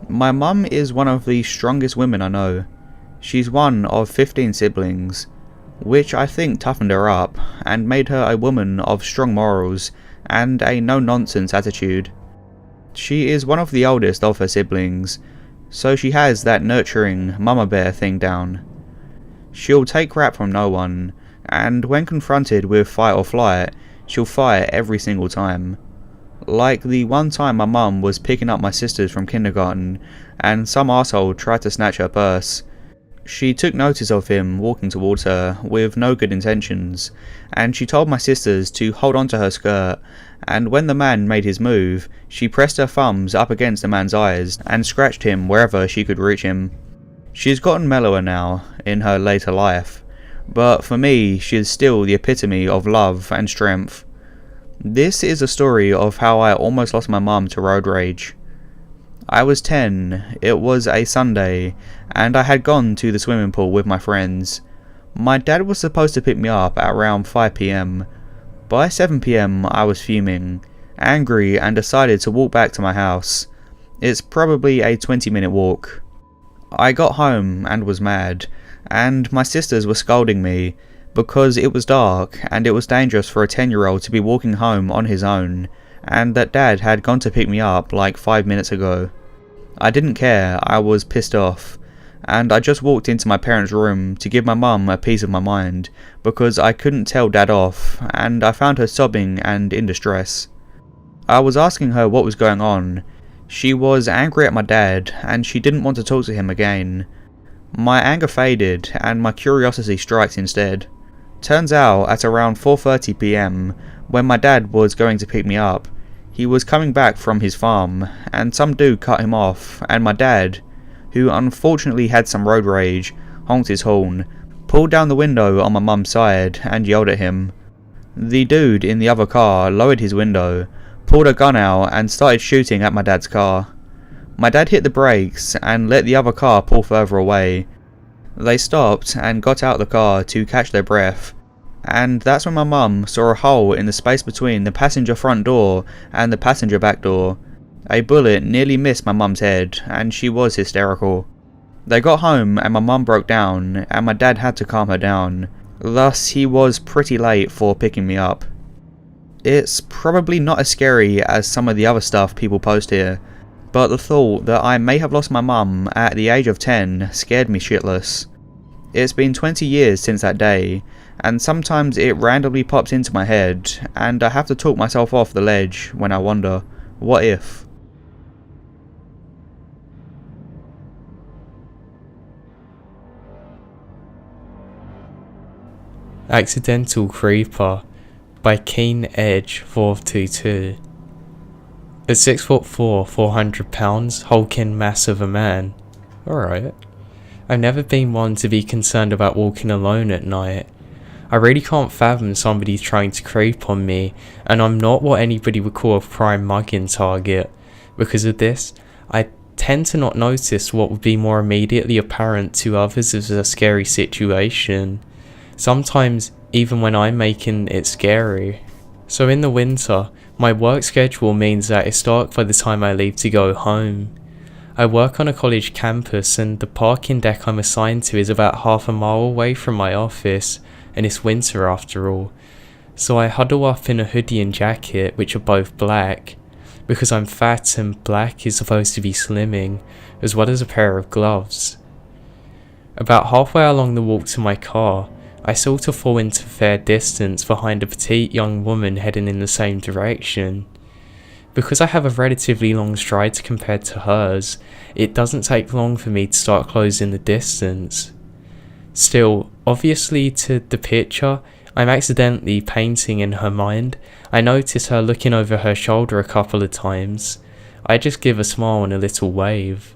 My mum is one of the strongest women I know. She's one of 15 siblings, which I think toughened her up and made her a woman of strong morals and a no-nonsense attitude. She is one of the oldest of her siblings, so she has that nurturing mama bear thing down. She'll take crap from no one, and when confronted with fight or flight, she'll fight every single time. Like the one time my mum was picking up my sisters from kindergarten, and some arsehole tried to snatch her purse. She took notice of him walking towards her with no good intentions, and she told my sisters to hold on to her skirt, and when the man made his move, she pressed her thumbs up against the man's eyes and scratched him wherever she could reach him. She's gotten mellower now, in her later life, but for me, she is still the epitome of love and strength. This is a story of how I almost lost my mum to road rage. I was 10, it was a Sunday, and I had gone to the swimming pool with my friends. My dad was supposed to pick me up at around 5 PM. By 7 PM I was fuming, angry, and decided to walk back to my house. It's probably a 20-minute walk. I got home and was mad, and my sisters were scolding me because it was dark and it was dangerous for a 10-year-old to be walking home on his own, and that dad had gone to pick me up like 5 minutes ago. I didn't care, I was pissed off, and I just walked into my parents' room to give my mum a piece of my mind because I couldn't tell dad off, and I found her sobbing and in distress. I was asking her what was going on. She was angry at my dad and she didn't want to talk to him again. My anger faded and my curiosity strikes instead. Turns out at around 4:30 PM, when my dad was going to pick me up, he was coming back from his farm and some dude cut him off, and my dad, who unfortunately had some road rage, honked his horn, pulled down the window on my mum's side and yelled at him. The dude in the other car lowered his window, pulled a gun out and started shooting at my dad's car. My dad hit the brakes and let the other car pull further away. They stopped and got out the car to catch their breath, and that's when my mum saw a hole in the space between the passenger front door and the passenger back door. A bullet nearly missed my mum's head and she was hysterical. They got home and my mum broke down and my dad had to calm her down, thus he was pretty late for picking me up. It's probably not as scary as some of the other stuff people post here, but the thought that I may have lost my mum at the age of 10 scared me shitless. It's been 20 years since that day, and sometimes it randomly pops into my head, and I have to talk myself off the ledge when I wonder, what if? Accidental Creeper by Keen Edge 422. At 6'4", 400 pounds, hulking mass of a man. Alright. I've never been one to be concerned about walking alone at night. I really can't fathom somebody trying to creep on me, and I'm not what anybody would call a prime mugging target. Because of this, I tend to not notice what would be more immediately apparent to others as a scary situation. Sometimes even when I'm making it scary. So in the winter, my work schedule means that it's dark by the time I leave to go home. I work on a college campus, and the parking deck I'm assigned to is about half a mile away from my office, and it's winter after all. So I huddle up in a hoodie and jacket, which are both black, because I'm fat and black is supposed to be slimming, as well as a pair of gloves. About halfway along the walk to my car, I sort of fall into fair distance behind a petite young woman heading in the same direction. Because I have a relatively long stride compared to hers, it doesn't take long for me to start closing the distance. Still, obviously to the picture I'm accidentally painting in her mind, I notice her looking over her shoulder a couple of times. I just give a smile and a little wave.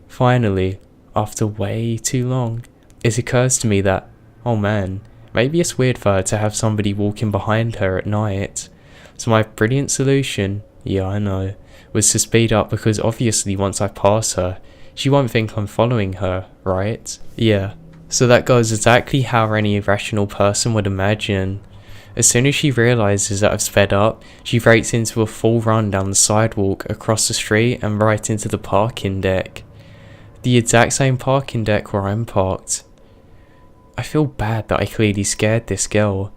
Finally, after way too long, it occurs to me that, oh man, maybe it's weird for her to have somebody walking behind her at night. So my brilliant solution, yeah I know, was to speed up, because obviously once I pass her, she won't think I'm following her, right? Yeah, so that goes exactly how any rational person would imagine. As soon as she realises that I've sped up, she breaks into a full run down the sidewalk, across the street and right into the parking deck. The exact same parking deck where I'm parked. I feel bad that I clearly scared this girl,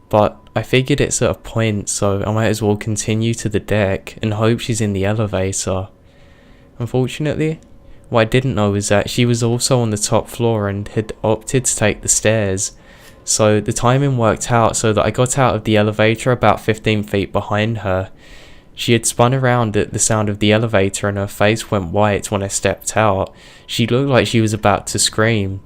but I figured it's at a point, so I might as well continue to the deck and hope she's in the elevator. Unfortunately, what I didn't know was that she was also on the top floor and had opted to take the stairs, so the timing worked out so that I got out of the elevator about 15 feet behind her. She had spun around at the sound of the elevator and her face went white when I stepped out. She looked like she was about to scream.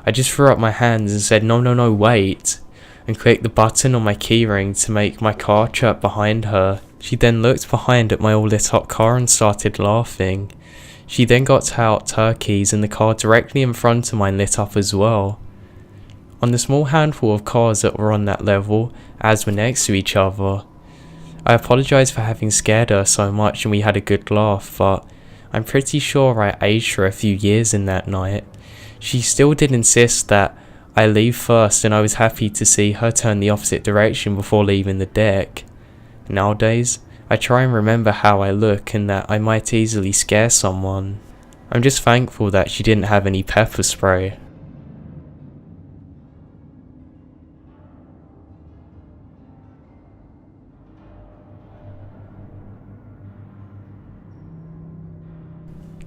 I just threw up my hands and said no wait, and clicked the button on my keyring to make my car chirp behind her. She then looked behind at my all lit up car and started laughing. She then got out her keys and the car directly in front of mine lit up as well. On the small handful of cars that were on that level, as were next to each other. I apologise for having scared her so much and we had a good laugh, but I'm pretty sure I aged her a few years in that night. She still did insist that I leave first, and I was happy to see her turn the opposite direction before leaving the deck. Nowadays, I try and remember how I look and that I might easily scare someone. I'm just thankful that she didn't have any pepper spray.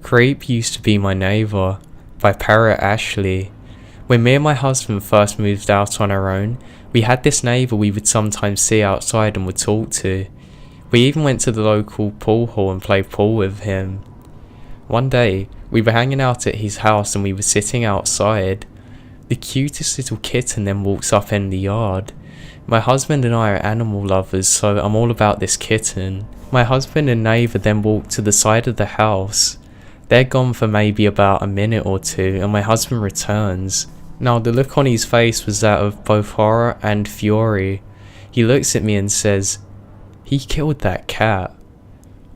Creep used to be my neighbour by Parrot Ashley. When me and my husband first moved out on our own, we had this neighbour we would sometimes see outside and would talk to. We even went to the local pool hall and played pool with him. One day, we were hanging out at his house and we were sitting outside. The cutest little kitten then walks up in the yard. My husband and I are animal lovers, so I'm all about this kitten. My husband and neighbour then walked to the side of the house. They're gone for maybe about a minute or two and my husband returns. Now the look on his face was that of both horror and fury. He looks at me and says, "He killed that cat."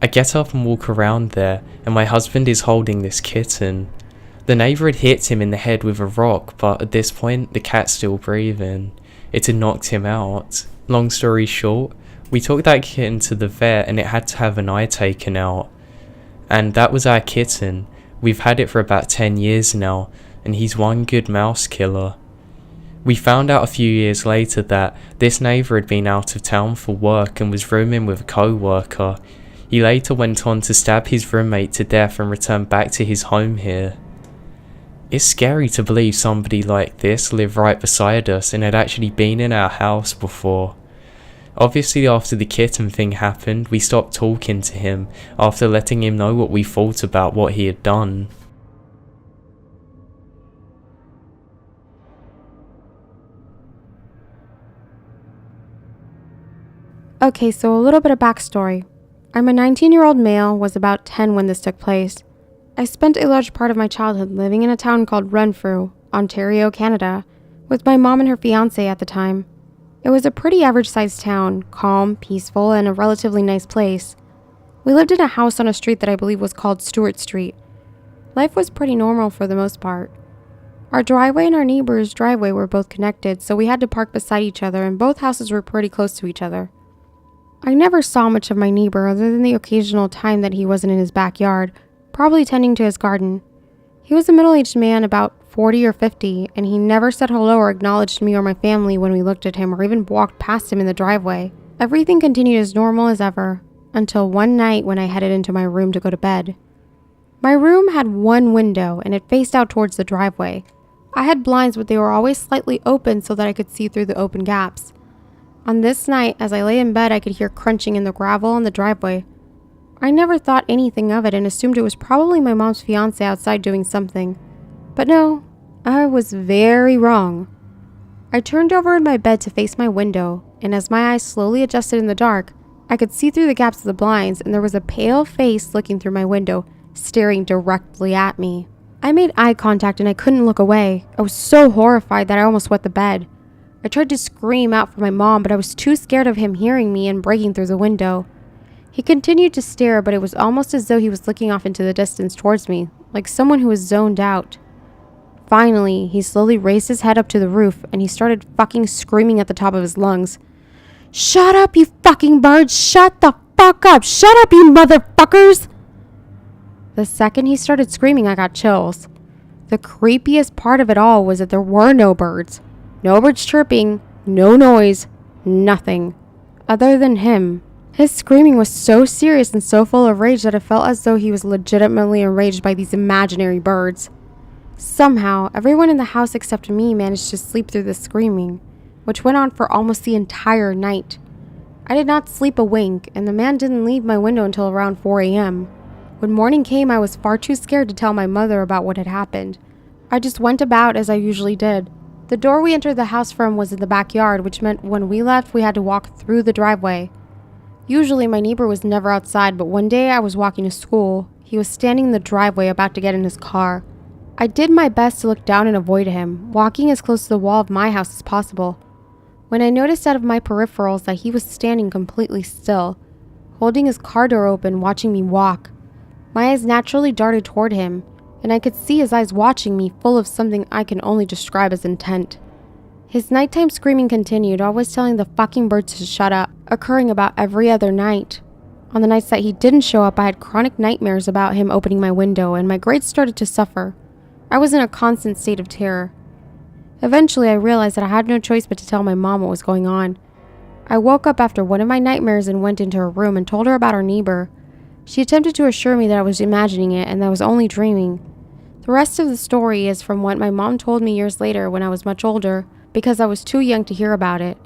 I get up and walk around there and my husband is holding this kitten. The neighbour had hit him in the head with a rock, but at this point the cat's still breathing. It had knocked him out. Long story short, we took that kitten to the vet and it had to have an eye taken out. And that was our kitten. We've had it for about 10 years now, and he's one good mouse killer. We found out a few years later that this neighbour had been out of town for work and was rooming with a co-worker. He later went on to stab his roommate to death and return back to his home here. It's scary to believe somebody like this lived right beside us and had actually been in our house before. Obviously, after the kitten thing happened, we stopped talking to him after letting him know what we thought about what he had done. Okay, so a little bit of backstory. I'm a 19-year-old male, was about 10 when this took place. I spent a large part of my childhood living in a town called Renfrew, Ontario, Canada, with my mom and her fiancé at the time. It was a pretty average-sized town, calm, peaceful, and a relatively nice place. We lived in a house on a street that I believe was called Stewart Street. Life was pretty normal for the most part. Our driveway and our neighbor's driveway were both connected, so we had to park beside each other, and both houses were pretty close to each other. I never saw much of my neighbor other than the occasional time that he wasn't in his backyard, probably tending to his garden. He was a middle-aged man, about 40 or 50, and he never said hello or acknowledged me or my family when we looked at him or even walked past him in the driveway. Everything continued as normal as ever, until one night when I headed into my room to go to bed. My room had one window, and it faced out towards the driveway. I had blinds, but they were always slightly open so that I could see through the open gaps. On this night, as I lay in bed, I could hear crunching in the gravel on the driveway. I never thought anything of it and assumed it was probably my mom's fiancé outside doing something. But no, I was very wrong. I turned over in my bed to face my window, and as my eyes slowly adjusted in the dark, I could see through the gaps of the blinds, and there was a pale face looking through my window, staring directly at me. I made eye contact and I couldn't look away. I was so horrified that I almost wet the bed. I tried to scream out for my mom, but I was too scared of him hearing me and breaking through the window. He continued to stare, but it was almost as though he was looking off into the distance towards me, like someone who was zoned out. Finally, he slowly raised his head up to the roof, and he started fucking screaming at the top of his lungs. "Shut up, you fucking birds! Shut the fuck up! Shut up, you motherfuckers!" The second he started screaming, I got chills. The creepiest part of it all was that there were no birds. No birds chirping, no noise, nothing. Other than him. His screaming was so serious and so full of rage that it felt as though he was legitimately enraged by these imaginary birds. Somehow, everyone in the house except me managed to sleep through the screaming, which went on for almost the entire night. I did not sleep a wink, and the man didn't leave my window until around 4 a.m. When morning came, I was far too scared to tell my mother about what had happened. I just went about as I usually did. The door we entered the house from was in the backyard, which meant when we left, we had to walk through the driveway. Usually, my neighbor was never outside, but one day I was walking to school. He was standing in the driveway about to get in his car. I did my best to look down and avoid him, walking as close to the wall of my house as possible. When I noticed out of my peripherals that he was standing completely still, holding his car door open, watching me walk, my eyes naturally darted toward him, and I could see his eyes watching me, full of something I can only describe as intent. His nighttime screaming continued, always telling the fucking birds to shut up, occurring about every other night. On the nights that he didn't show up, I had chronic nightmares about him opening my window, and my grades started to suffer. I was in a constant state of terror. Eventually, I realized that I had no choice but to tell my mom what was going on. I woke up after one of my nightmares and went into her room and told her about our neighbor. She attempted to assure me that I was imagining it and that I was only dreaming. The rest of the story is from what my mom told me years later when I was much older, because I was too young to hear about it.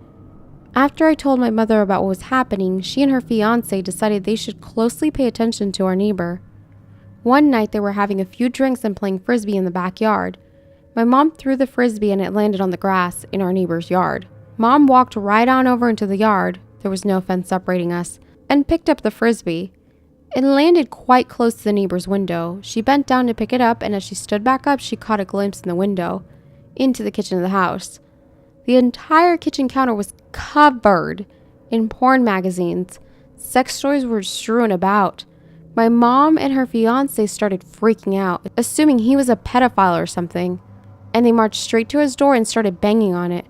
After I told my mother about what was happening, she and her fiancé decided they should closely pay attention to our neighbor. One night they were having a few drinks and playing frisbee in the backyard. My mom threw the frisbee and it landed on the grass in our neighbor's yard. Mom walked right on over into the yard, there was no fence separating us, and picked up the frisbee. It landed quite close to the neighbor's window. She bent down to pick it up, and as she stood back up, she caught a glimpse in the window, into the kitchen of the house. The entire kitchen counter was covered in porn magazines. Sex toys were strewn about. My mom and her fiancé started freaking out, assuming he was a pedophile or something, and they marched straight to his door and started banging on it.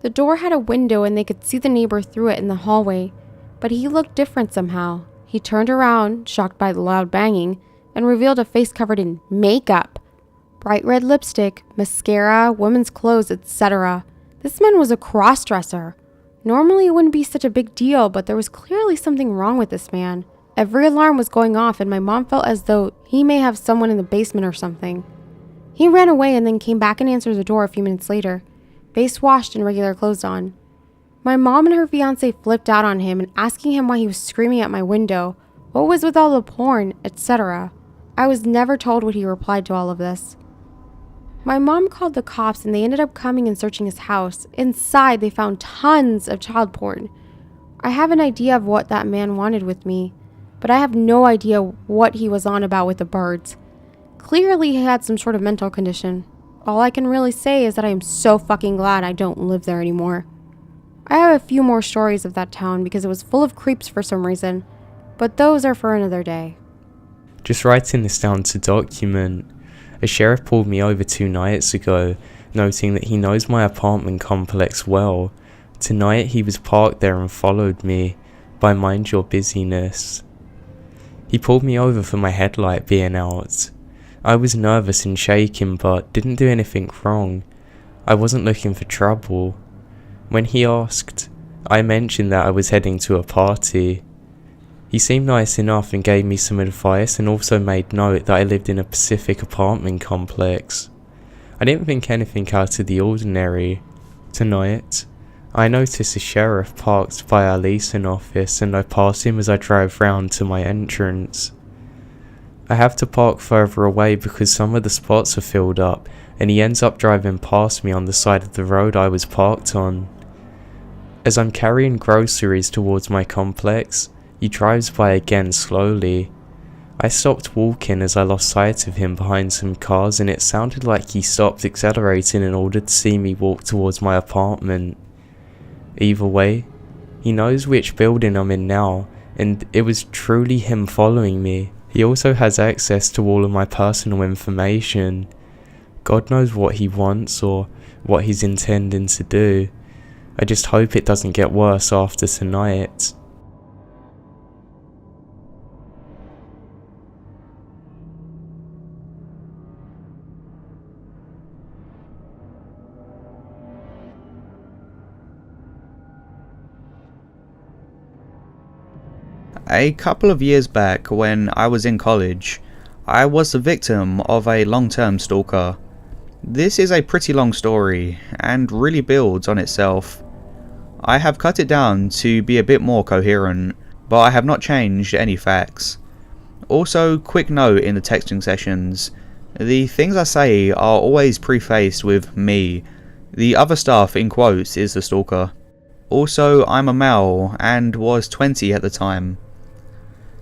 The door had a window and they could see the neighbor through it in the hallway, but he looked different somehow. He turned around, shocked by the loud banging, and revealed a face covered in makeup, bright red lipstick, mascara, women's clothes, etc. This man was a cross-dresser. Normally it wouldn't be such a big deal, but there was clearly something wrong with this man. Every alarm was going off, and my mom felt as though he may have someone in the basement or something. He ran away and then came back and answered the door a few minutes later, face washed and regular clothes on. My mom and her fiance flipped out on him and asking him why he was screaming at my window, what was with all the porn, etc. I was never told what he replied to all of this. My mom called the cops and they ended up coming and searching his house. Inside, they found tons of child porn. I have an idea of what that man wanted with me, but I have no idea what he was on about with the birds. Clearly, he had some sort of mental condition. All I can really say is that I am so fucking glad I don't live there anymore. I have a few more stories of that town because it was full of creeps for some reason, but those are for another day. Just writing this down to document. A sheriff pulled me over 2 nights ago, noting that he knows my apartment complex well. Tonight he was parked there and followed me, by mind your busyness. He pulled me over for my headlight being out. I was nervous and shaking but didn't do anything wrong. I wasn't looking for trouble. When he asked, I mentioned that I was heading to a party. He seemed nice enough and gave me some advice and also made note that I lived in a Pacific apartment complex. I didn't think anything out of the ordinary. Tonight, I noticed a sheriff parked by our leasing office and I passed him as I drove round to my entrance. I have to park further away because some of the spots are filled up and he ends up driving past me on the side of the road I was parked on. As I'm carrying groceries towards my complex, he drives by again slowly. I stopped walking as I lost sight of him behind some cars and it sounded like he stopped accelerating in order to see me walk towards my apartment. Either way, he knows which building I'm in now and it was truly him following me. He also has access to all of my personal information. God knows what he wants or what he's intending to do. I just hope it doesn't get worse after tonight. A couple of years back when I was in college, I was the victim of a long-term stalker. This is a pretty long story and really builds on itself. I have cut it down to be a bit more coherent, but I have not changed any facts. Also, quick note in the texting sessions, the things I say are always prefaced with me. The other stuff in quotes is the stalker. Also, I'm a male and was 20 at the time.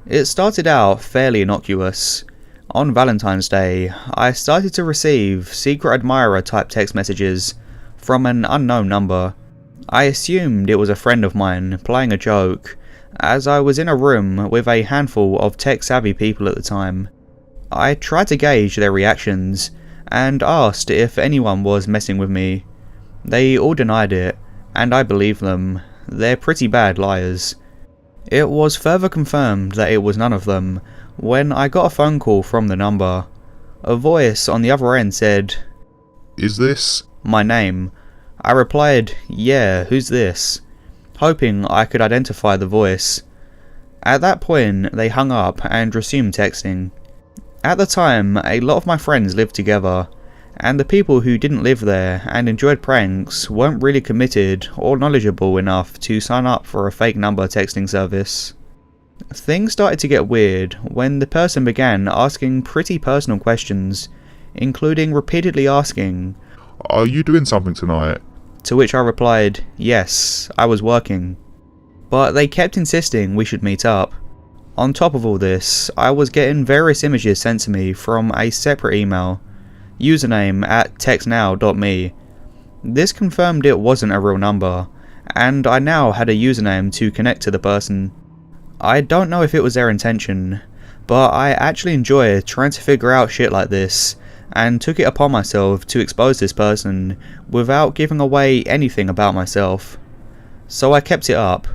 It started out fairly innocuous. On Valentine's Day, I started to receive secret admirer type text messages from an unknown number. I assumed it was a friend of mine playing a joke, as I was in a room with a handful of tech-savvy people at the time. I tried to gauge their reactions, and asked if anyone was messing with me. They all denied it, and I believed them. They're pretty bad liars. It was further confirmed that it was none of them when I got a phone call from the number. A voice on the other end said, "Is this?" my name. I replied, "Yeah, who's this?" hoping I could identify the voice. At that point, they hung up and resumed texting. At the time, a lot of my friends lived together, and the people who didn't live there and enjoyed pranks weren't really committed or knowledgeable enough to sign up for a fake number texting service. Things started to get weird when the person began asking pretty personal questions, including repeatedly asking, "Are you doing something tonight?" to which I replied, "Yes, I was working." But they kept insisting we should meet up. On top of all this, I was getting various images sent to me from a separate email, username @textnow.me. This confirmed it wasn't a real number, and I now had a username to connect to the person. I don't know if it was their intention, but I actually enjoy trying to figure out shit like this, and took it upon myself to expose this person without giving away anything about myself. So I kept it up.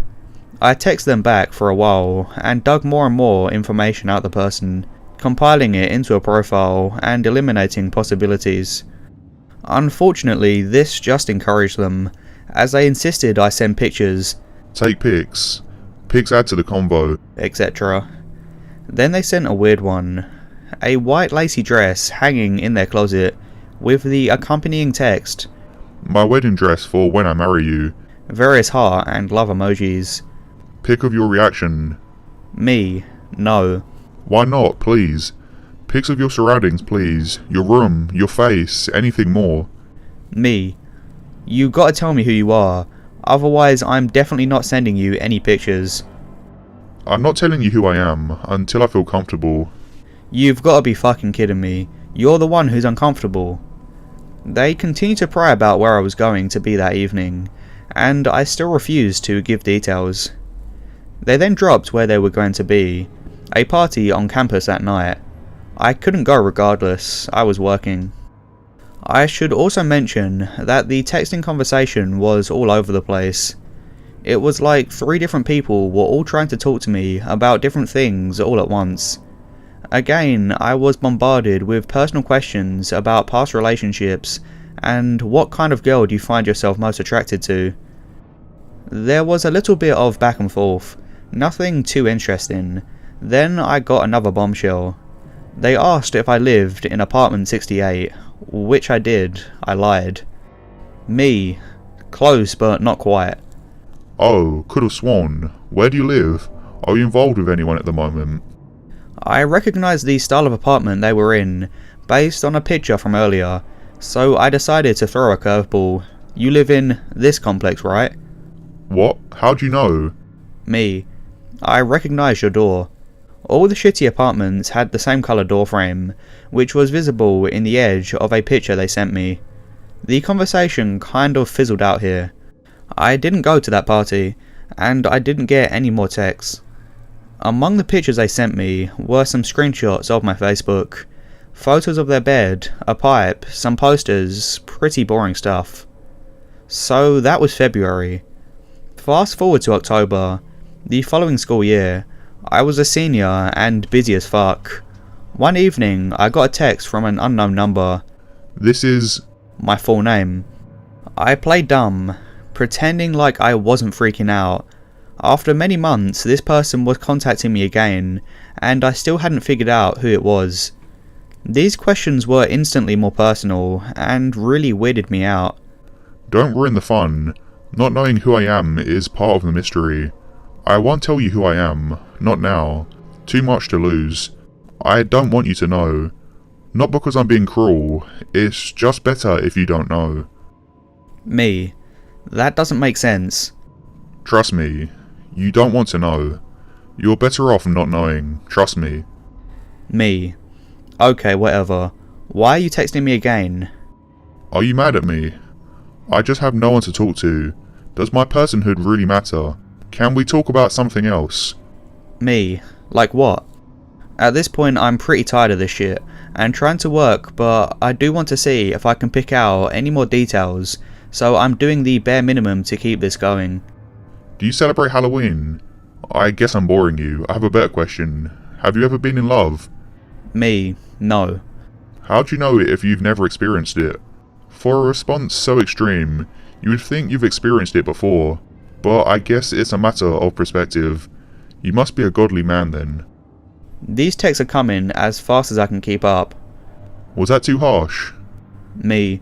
I texted them back for a while and dug more and more information out the person, compiling it into a profile and eliminating possibilities. Unfortunately, this just encouraged them, as they insisted I send pictures, "Take pics. Pics add to the convo," etc. Then they sent a weird one. A white lacy dress hanging in their closet with the accompanying text, My wedding dress for when I marry you. various heart and love emojis. Pic of your reaction. Me, no. Why not, please? Pics of your surroundings, please. Your room, your face, anything more. Me, you gotta tell me who you are, otherwise I'm definitely not sending you any pictures. I'm not telling you who I am until I feel comfortable. You've gotta be fucking kidding me. You're the one who's uncomfortable. They continued to pry about where I was going to be that evening, and I still refused to give details. They then dropped where they were going to be, a party on campus that night. I couldn't go regardless, I was working. I should also mention that the texting conversation was all over the place. It was like 3 different people were all trying to talk to me about different things all at once. Again, I was bombarded with personal questions about past relationships and what kind of girl do you find yourself most attracted to. There was a little bit of back and forth, nothing too interesting. Then I got another bombshell. They asked if I lived in apartment 68, which I did. I lied. Me, close but not quite. Oh, could have sworn. Where do you live? Are you involved with anyone at the moment? I recognised the style of apartment they were in, based on a picture from earlier, so I decided to throw a curveball. You live in this complex, right? What? How'd you know? Me. I recognised your door. All the shitty apartments had the same colour door frame, which was visible in the edge of a picture they sent me. The conversation kind of fizzled out here. I didn't go to that party, and I didn't get any more texts. Among the pictures they sent me were some screenshots of my Facebook, photos of their bed, a pipe, some posters, pretty boring stuff. So that was February. Fast forward to October, the following school year. I was a senior and busy as fuck. One evening I got a text from an unknown number. This is... My full name. I played dumb, pretending like I wasn't freaking out. After many months, this person was contacting me again, and I still hadn't figured out who it was. These questions were instantly more personal, and really weirded me out. Don't ruin the fun. Not knowing who I am is part of the mystery. I won't tell you who I am, not now. Too much to lose. I don't want you to know. Not because I'm being cruel, it's just better if you don't know. Me. That doesn't make sense. Trust me, you don't want to know. You're better off not knowing, trust me. Me. Okay, whatever. Why are you texting me again? Are you mad at me? I just have no one to talk to. Does my personhood really matter? Can we talk about something else? Me. Like what? At this point I'm pretty tired of this shit, and trying to work, but I do want to see if I can pick out any more details, so I'm doing the bare minimum to keep this going. Do you celebrate Halloween? I guess I'm boring you. I have a better question. Have you ever been in love? Me. No. How do you know it if you've never experienced it? For a response so extreme, you would think you've experienced it before, but I guess it's a matter of perspective. You must be a godly man then. These texts are coming as fast as I can keep up. Was that too harsh? Me.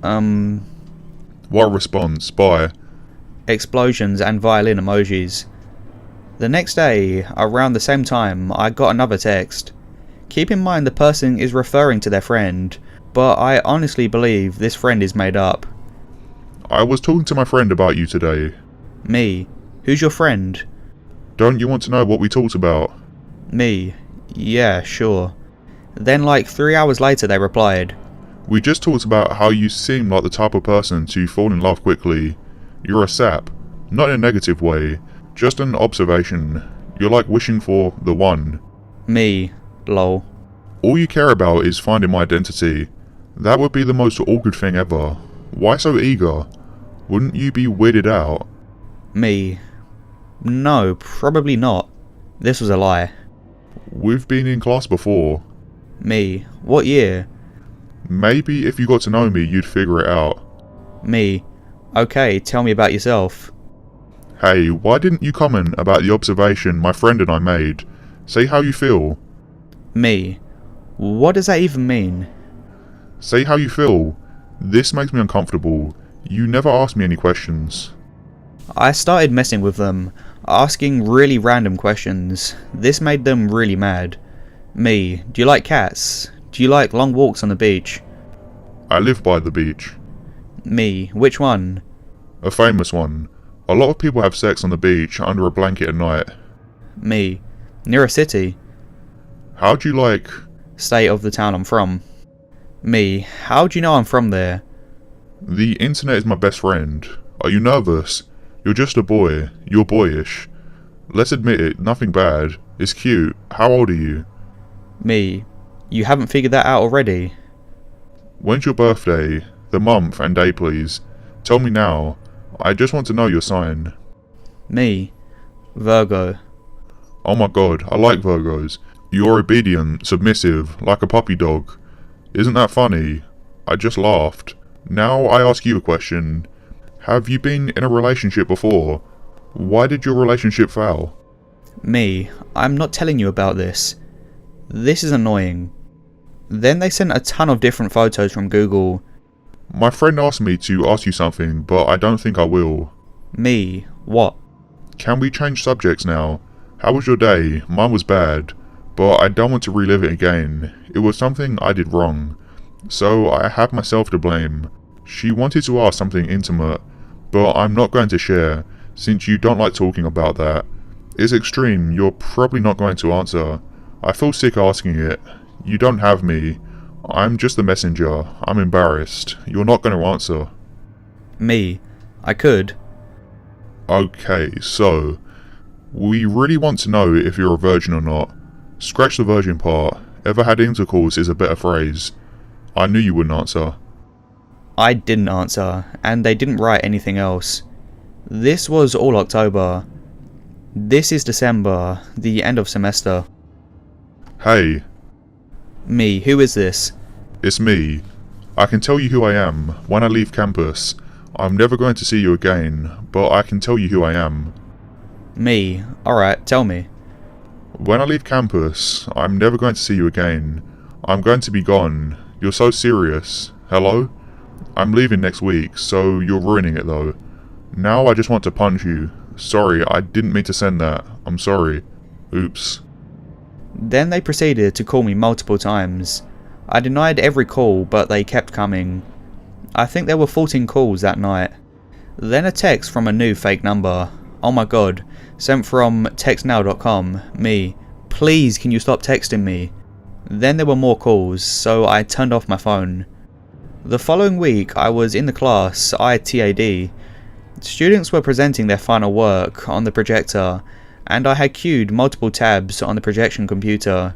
What a response, bye. Explosions and violin emojis. The next day, around the same time, I got another text. Keep in mind the person is referring to their friend, but I honestly believe this friend is made up. I was talking to my friend about you today. Me. Who's your friend? Don't you want to know what we talked about? Me. Yeah, sure. Then like 3 hours later they replied. We just talked about how you seem like the type of person to fall in love quickly. You're a sap. Not in a negative way, just an observation. You're like wishing for the one. Me. Lol. All you care about is finding my identity. That would be the most awkward thing ever. Why so eager? Wouldn't you be weirded out? Me. No, probably not. This was a lie. We've been in class before. Me. What year? Maybe if you got to know me, you'd figure it out. Me. Okay, tell me about yourself. Hey, why didn't you comment about the observation my friend and I made? Say how you feel. Me. What does that even mean? Say how you feel. This makes me uncomfortable. You never ask me any questions. I started messing with them, asking really random questions. This made them really mad. Me, do you like cats? Do you like long walks on the beach? I live by the beach. Me, which one? A famous one. A lot of people have sex on the beach under a blanket at night. Me, near a city. How do you like... State of the town I'm from. Me, how do you know I'm from there? The internet is my best friend. Are you nervous? You're just a boy. You're boyish. Let's admit it, nothing bad. It's cute. How old are you? Me, you haven't figured that out already? When's your birthday? The month and day, please. Tell me now. I just want to know your sign. Me, Virgo. Oh my god, I like Virgos. You're obedient, submissive, like a puppy dog. Isn't that funny? I just laughed. Now I ask you a question. Have you been in a relationship before? Why did your relationship fail? Me, I'm not telling you about this. This is annoying. Then they sent a ton of different photos from Google. My friend asked me to ask you something, but I don't think I will. Me, what? Can we change subjects now? How was your day? Mine was bad, but I don't want to relive it again. It was something I did wrong, so I have myself to blame. She wanted to ask something intimate, but I'm not going to share, since you don't like talking about that. It's extreme, you're probably not going to answer. I feel sick asking it. You don't have me. I'm just the messenger. I'm embarrassed. You're not going to answer. Me, I could. Okay, so... we really want to know if you're a virgin or not. Scratch the virgin part. Ever had intercourse is a better phrase. I knew you wouldn't answer. I didn't answer, and they didn't write anything else. This was all October. This is December, the end of semester. Hey, Me, who is this? it's me. I can tell you who I am when I leave campus. I'm never going to see you again, but I can tell you who I am. Me, alright, tell me. When I leave campus, I'm never going to see you again. I'm going to be gone. You're so serious. Hello? I'm leaving next week, so you're ruining it though. Now I just want to punch you. Sorry, I didn't mean to send that. I'm sorry. Oops. Then they proceeded to call me multiple times. I denied every call, but they kept coming. I think there were 14 calls that night. Then a text from a new fake number. Oh my god. Sent from textnow.com. Me. Please, can you stop texting me? Then there were more calls, so I turned off my phone. The following week, I was in the class, TAD. Students were presenting their final work on the projector, and I had queued multiple tabs on the projection computer.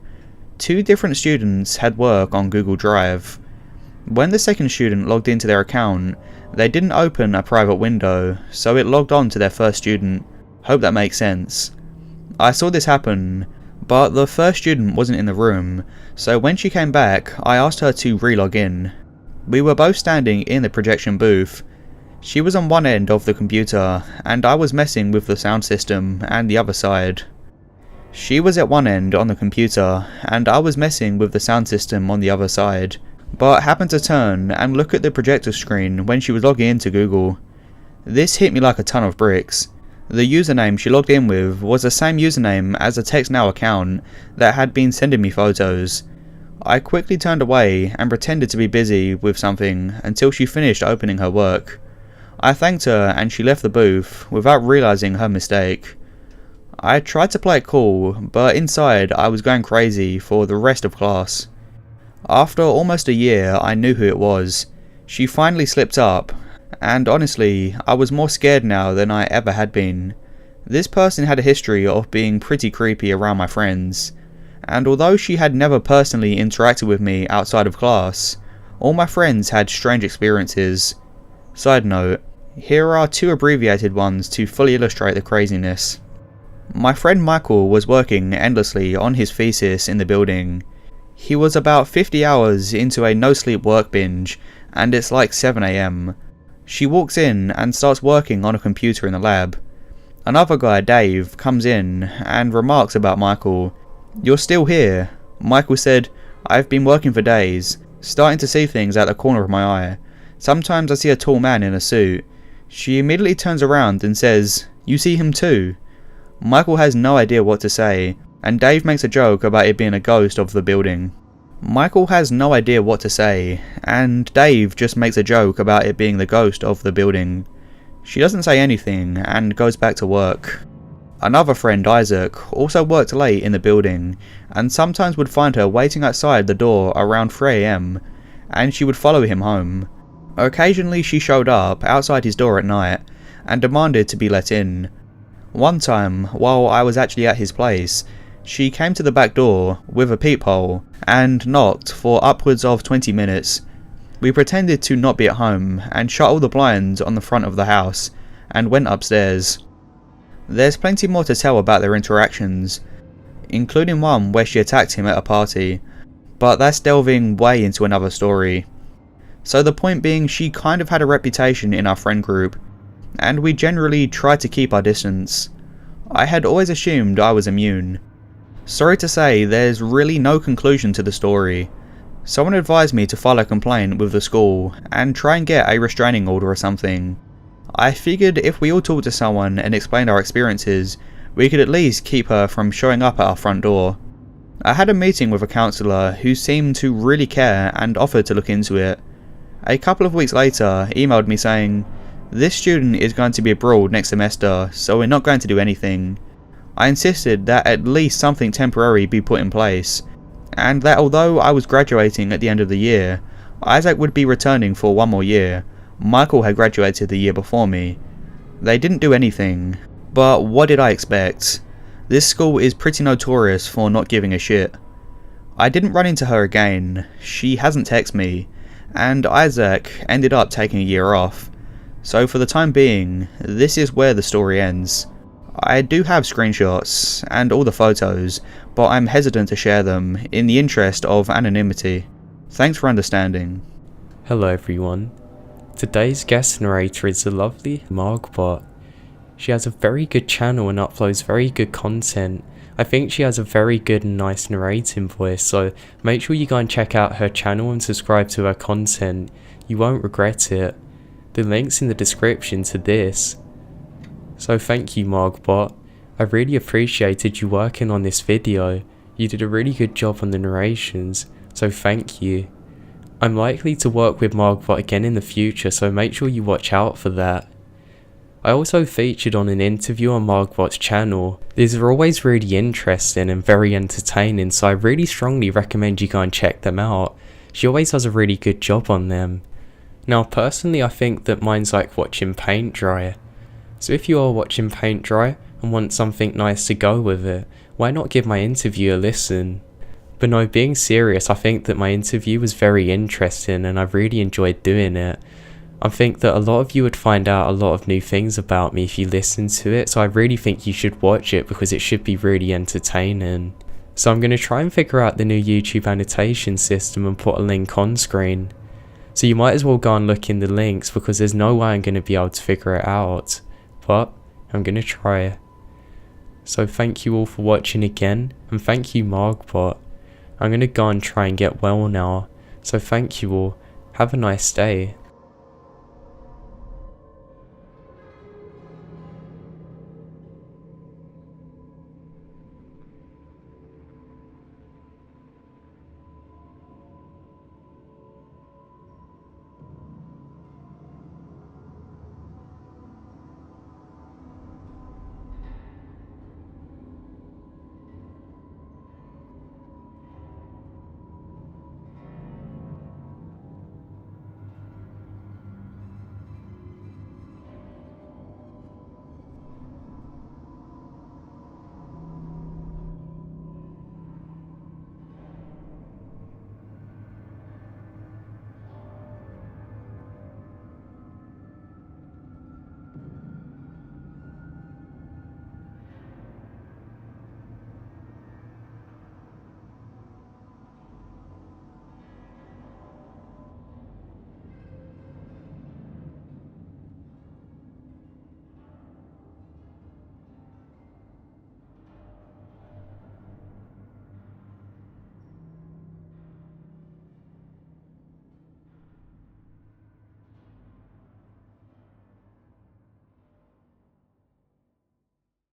2 different students had work on Google Drive. When the second student logged into their account, they didn't open a private window, so it logged on to their first student. Hope that makes sense. I saw this happen, but the first student wasn't in the room, so when she came back, I asked her to re-log in. We were both standing in the projection booth. She was on one end of the computer, and I was messing with the sound system and the other side. She was at one end on the computer, and I was messing with the sound system on the other side, but happened to turn and look at the projector screen when she was logging into Google. This hit me like a ton of bricks. The username she logged in with was the same username as a TextNow account that had been sending me photos. I quickly turned away and pretended to be busy with something until she finished opening her work. I thanked her and she left the booth without realizing her mistake. I tried to play it cool, but inside I was going crazy for the rest of class. After almost a year, I knew who it was. She finally slipped up, and honestly, I was more scared now than I ever had been. This person had a history of being pretty creepy around my friends, and although she had never personally interacted with me outside of class, all my friends had strange experiences. Side note, here are 2 abbreviated ones to fully illustrate the craziness. My friend Michael was working endlessly on his thesis in the building. He was about 50 hours into a no-sleep work binge, and it's like 7 AM. She walks in and starts working on a computer in the lab. Another guy, Dave, comes in and remarks about Michael. "You're still here." Michael said, "I've been working for days. starting to see things out the corner of my eye. Sometimes I see a tall man in a suit. She immediately turns around and says, "You see him too?" Michael has no idea what to say, and Dave makes a joke about it being a ghost of the building. Michael has no idea what to say, and Dave just makes a joke about it being the ghost of the building. She doesn't say anything and goes back to work. Another friend, Isaac, also worked late in the building, and sometimes would find her waiting outside the door around 3 AM, and she would follow him home. Occasionally she showed up outside his door at night, and demanded to be let in. One time, while I was actually at his place, she came to the back door with a peephole, and knocked for upwards of 20 minutes. We pretended to not be at home, and shut all the blinds on the front of the house, and went upstairs. There's plenty more to tell about their interactions, including one where she attacked him at a party, but that's delving way into another story. So the point being, she kind of had a reputation in our friend group, and we generally tried to keep our distance. I had always assumed I was immune. Sorry to say, there's really no conclusion to the story. Someone advised me to file a complaint with the school and try and get a restraining order or something. I figured if we all talked to someone and explained our experiences, we could at least keep her from showing up at our front door. I had a meeting with a counsellor who seemed to really care and offered to look into it. A couple of weeks later, emailed me saying, "This student is going to be abroad next semester, so we're not going to do anything." I insisted that at least something temporary be put in place, and that although I was graduating at the end of the year, Isaac would be returning for one more year. Michael had graduated the year before me. They didn't do anything, but what did I expect? This school is pretty notorious for not giving a shit. I didn't run into her again, she hasn't texted me, and Isaac ended up taking a year off. So for the time being, this is where the story ends. I do have screenshots and all the photos, but I'm hesitant to share them in the interest of anonymity. Thanks for understanding. Hello everyone. Today's guest narrator is the lovely Margbot. She has a very good channel and uploads very good content. I think she has a very good and nice narrating voice, so make sure you go and check out her channel and subscribe to her content. You won't regret it. The link's in the description to this. So thank you, Margbot. I really appreciated you working on this video. You did a really good job on the narrations, so thank you. I'm likely to work with Margbot again in the future, so make sure you watch out for that. I also featured on an interview on Margbot's channel. These are always really interesting and very entertaining, so I really strongly recommend you go and check them out. She always does a really good job on them. Now personally, I think that mine's like watching paint dry. So if you are watching paint dry and want something nice to go with it, why not give my interview a listen? But no, being serious, I think that my interview was very interesting and I really enjoyed doing it. I think that a lot of you would find out a lot of new things about me if you listen to it, so I really think you should watch it because it should be really entertaining. So I'm going to try and figure out the new YouTube annotation system and put a link on screen. So you might as well go and look in the links because there's no way I'm going to be able to figure it out. But I'm going to try. So thank you all for watching again, and thank you Margbot. I'm going to go and try and get well now, so thank you all. Have a nice day.